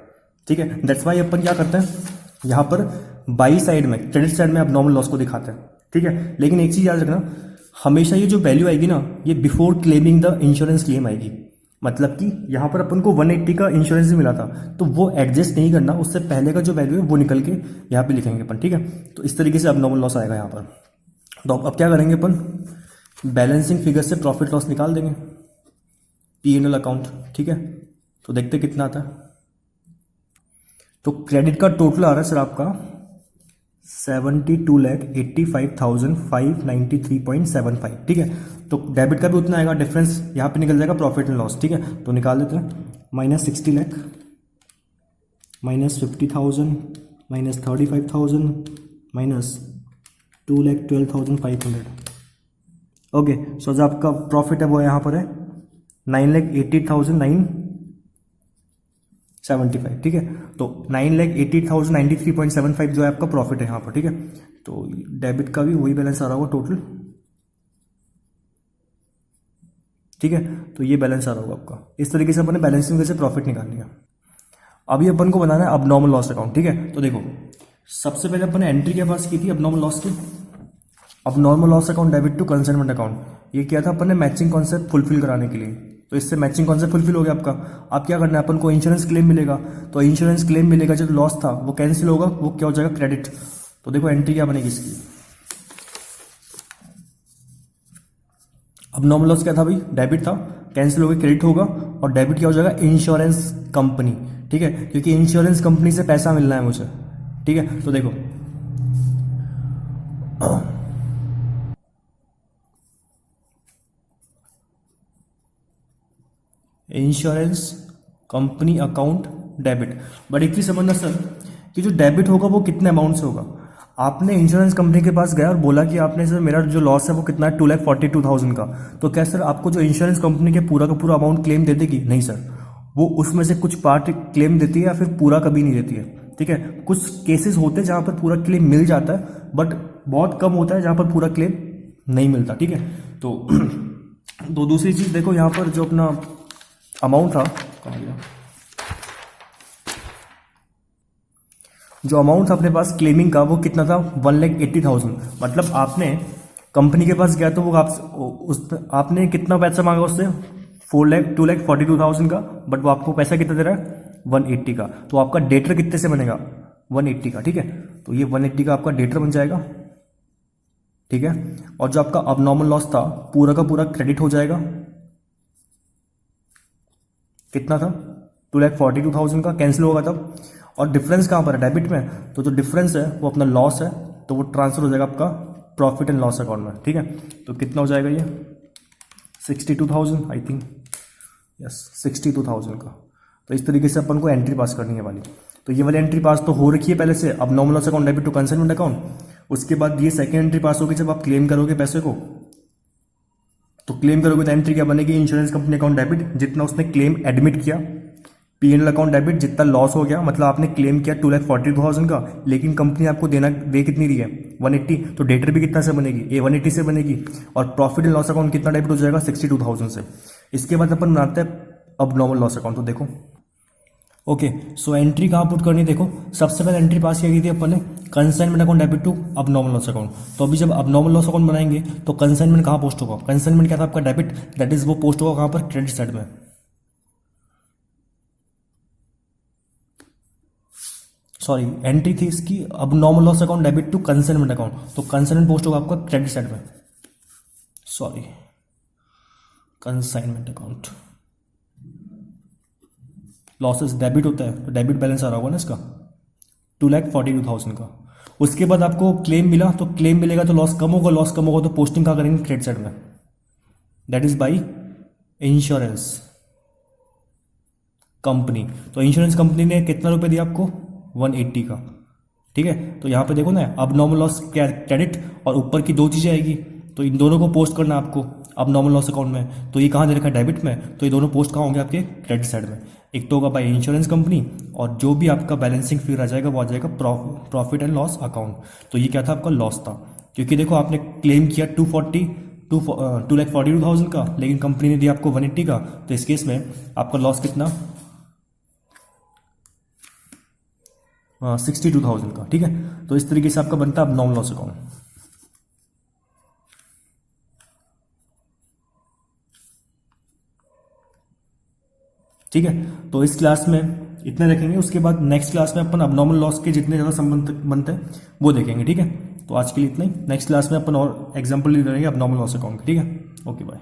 ठीक है। दैट्स वाई अपन क्या करते हैं, यहाँ पर बाई साइड में, क्रेडिट साइड में आप नॉर्मल लॉस को दिखाते हैं, ठीक है। लेकिन एक चीज याद रखना, हमेशा ये जो वैल्यू आएगी ना, ये before claiming the insurance claim आएगी। मतलब कि यहाँ पर अपन को 180 का इंश्योरेंस भी मिला था, तो वो एडजस्ट नहीं करना, उससे पहले का जो वैल्यू है वो निकल के यहाँ पे लिखेंगे अपन, ठीक है। तो इस तरीके से अब नॉर्मल लॉस आएगा यहाँ पर। तो अब क्या करेंगे अपन, बैलेंसिंग फिगर से प्रॉफिट लॉस निकाल देंगे, P&L अकाउंट, ठीक है। तो देखते कितना आता है। तो क्रेडिट का टोटल आ रहा है सर आपका 72,85,593.75, ठीक है। तो डेबिट का भी उतना आएगा, डिफरेंस यहाँ पे निकल जाएगा प्रॉफिट एंड लॉस, ठीक है। तो निकाल देते हैं, minus 60 lakh, minus 50,000, minus 35,000, minus 2,12,500, okay, so जो आपका प्रॉफिट है वो यहाँ पर है 9,80,975, ठीक है। तो 9,80,093.75 जो है आपका प्रॉफिट है यहाँ पर, ठीक है। तो डेबिट का भी वही बैलेंस आ रहा होगा टोटल, ठीक है। तो ये बैलेंस आ रहा होगा आपका। इस तरीके से अपन ने बैलेंसिंग से प्रॉफिट निकाल लिया। अभी अपन को बनाना है अबनॉर्मल लॉस अकाउंट, ठीक है। तो देखो, सबसे पहले अपन ने एंट्री के पास की थी अबनॉर्मल लॉस की, abnormal loss account debit to consignment account. ये किया था अपन ने मैचिंग कॉन्सेप्ट फुलफिल कराने के लिए। तो इससे मैचिंग कॉन्सेप्ट फुलफिल हो गया आपका। अब क्या करना है, अपन को इंश्योरेंस क्लेम मिलेगा। तो इंश्योरेंस क्लेम मिलेगा, जो लॉस था वो कैंसिल होगा, वो क्या हो जाएगा, क्रेडिट। तो देखो एंट्री क्या बनेगी इसकी। अबनॉर्मल लॉस क्या था भाई, डेबिट था, कैंसिल हो गया, क्रेडिट होगा। और डेबिट क्या हो जाएगा, इंश्योरेंस कंपनी, ठीक है, क्योंकि इंश्योरेंस कंपनी से पैसा मिलना है मुझे, ठीक है। तो देखो insurance company account debit. But एक चीज समझना सर, कि जो डेबिट होगा वो कितने अमाउंट से होगा। आपने इंश्योरेंस कंपनी के पास गया और बोला कि आपने सर मेरा जो लॉस है वो कितना है, 2,42,000 का। तो क्या सर आपको जो इंश्योरेंस कंपनी के पूरा का पूरा अमाउंट क्लेम दे देगी? नहीं सर, वो उसमें से कुछ पार्ट क्लेम देती है या फिर पूरा कभी नहीं देती है, ठीक है। कुछ केसेस होते हैं जहां पर पूरा क्लेम मिल जाता है, बट बहुत कम होता है जहां पर पूरा क्लेम नहीं मिलता, ठीक है। तो दूसरी चीज देखो, यहाँ पर जो अपना अमाउंट था, कहाँ गया, जो अमाउंट था अपने पास क्लेमिंग का वो कितना था, 1,80,000। मतलब आपने कंपनी के पास गया तो वो आपने कितना पैसा मांगा उससे, 2,42,000 का, बट वो आपको पैसा कितना दे रहा है, 180 का। तो आपका डेटर कितने से बनेगा, 180 का, ठीक है। तो ये 180 का आपका डेटर बन जाएगा, ठीक है। और जो आपका अबनॉर्मल लॉस था पूरा का पूरा क्रेडिट हो जाएगा। कितना था, 2,42,000 का, कैंसिल होगा तब। और डिफरेंस कहां पर है, डेबिट में। तो जो डिफरेंस है वो अपना लॉस है, तो वो ट्रांसफर हो जाएगा आपका प्रॉफिट एंड लॉस अकाउंट में, ठीक है। तो कितना हो जाएगा ये, 62,000 आई थिंक, यस 62,000 का। तो इस तरीके से अपन को एंट्री पास करनी है वाली। तो ये वाली एंट्री पास तो हो रखी है पहले से, abnormal loss account debit to consignment account. उसके बाद ये सेकंड एंट्री पास होगी जब आप क्लेम करोगे पैसे को। तो क्लेम करोगे तो एंट्री क्या बनेगी, इंश्योरेंस कंपनी अकाउंट डेबिट, जितना उसने क्लेम एडमिट किया। P&L अकाउंट डेबिट, जितना लॉस हो गया, मतलब आपने क्लेम किया 2,42,000 का, लेकिन कंपनी आपको दे कितनी रही है, 180। तो डेटर भी कितना से बनेगी, ये 180 से बनेगी। और प्रॉफिट एंड लॉस अकाउंट कितना डेबिट हो जाएगा, 62,000 से। इसके बाद अपन बनाते हैं अब नॉर्मल लॉस अकाउंट। तो देखो ओके, सो एंट्री कहाँ पुट करनी, देखो सबसे पहले एंट्री पास की थी अपन ने, कंसाइनमेंट अकाउंट डेबिट टू अब नॉर्मल लॉस अकाउंट। तो अभी जब अब नॉर्मल लॉस अकाउंट बनाएंगे तो कंसाइनमेंट कहाँ पोस्ट होगा, कंसाइनमेंट क्या था आपका डेबिट, दैट इज वो पोस्ट होगा कहाँ पर, क्रेडिट साइड में। सॉरी, एंट्री थी इसकी abnormal loss account debit to consignment account, तो कंसाइनमेंट पोस्ट होगा आपका क्रेडिट साइड में। Sorry, consignment account, losses debit होता है तो डेबिट बैलेंस आ रहा होगा ना इसका, 2,42,000 का। उसके बाद आपको क्लेम मिला, तो क्लेम मिलेगा तो लॉस कम होगा, लॉस कम होगा तो पोस्टिंग कहाँ करेंगे, क्रेडिट साइड में, that is by insurance company. तो इंश्योरेंस कंपनी ने कितना रुपए दिया आपको, 180 का, ठीक है। तो यहाँ पे देखो ना, अब नॉर्मल लॉस क्रेडिट और ऊपर की दो चीजें आएगी, तो इन दोनों को पोस्ट करना आपको अब नॉर्मल लॉस अकाउंट में। तो ये कहाँ दे रखा है, डेबिट में, तो ये दोनों पोस्ट कहाँ होंगे आपके, क्रेडिट साइड में। एक तो होगा बाय इंश्योरेंस कंपनी, और जो भी आपका बैलेंसिंग फिगर आ जाएगा वो आ जाएगा प्रॉफिट एंड लॉस अकाउंट। तो ये क्या था, आपका लॉस था, क्योंकि देखो आपने क्लेम किया 2,42,000 का, लेकिन कंपनी ने दिया आपको 180 का। तो इस केस में आपका लॉस कितना, 62,000 का, ठीक है। तो इस तरीके से आपका बनता है अब नॉर्मल लॉस अकाउंट। ठीक है, तो इस क्लास में इतने रखेंगे। उसके बाद नेक्स्ट क्लास में अपन अब नॉर्मल लॉस के जितने ज़्यादा संबंध बनते हैं वो देखेंगे, ठीक है। तो आज के लिए इतना ही, नेक्स्ट क्लास में अपन और एग्जाम्पल करेंगे अब नॉर्मल लॉस अकाउंट, ठीक है। Okay bye.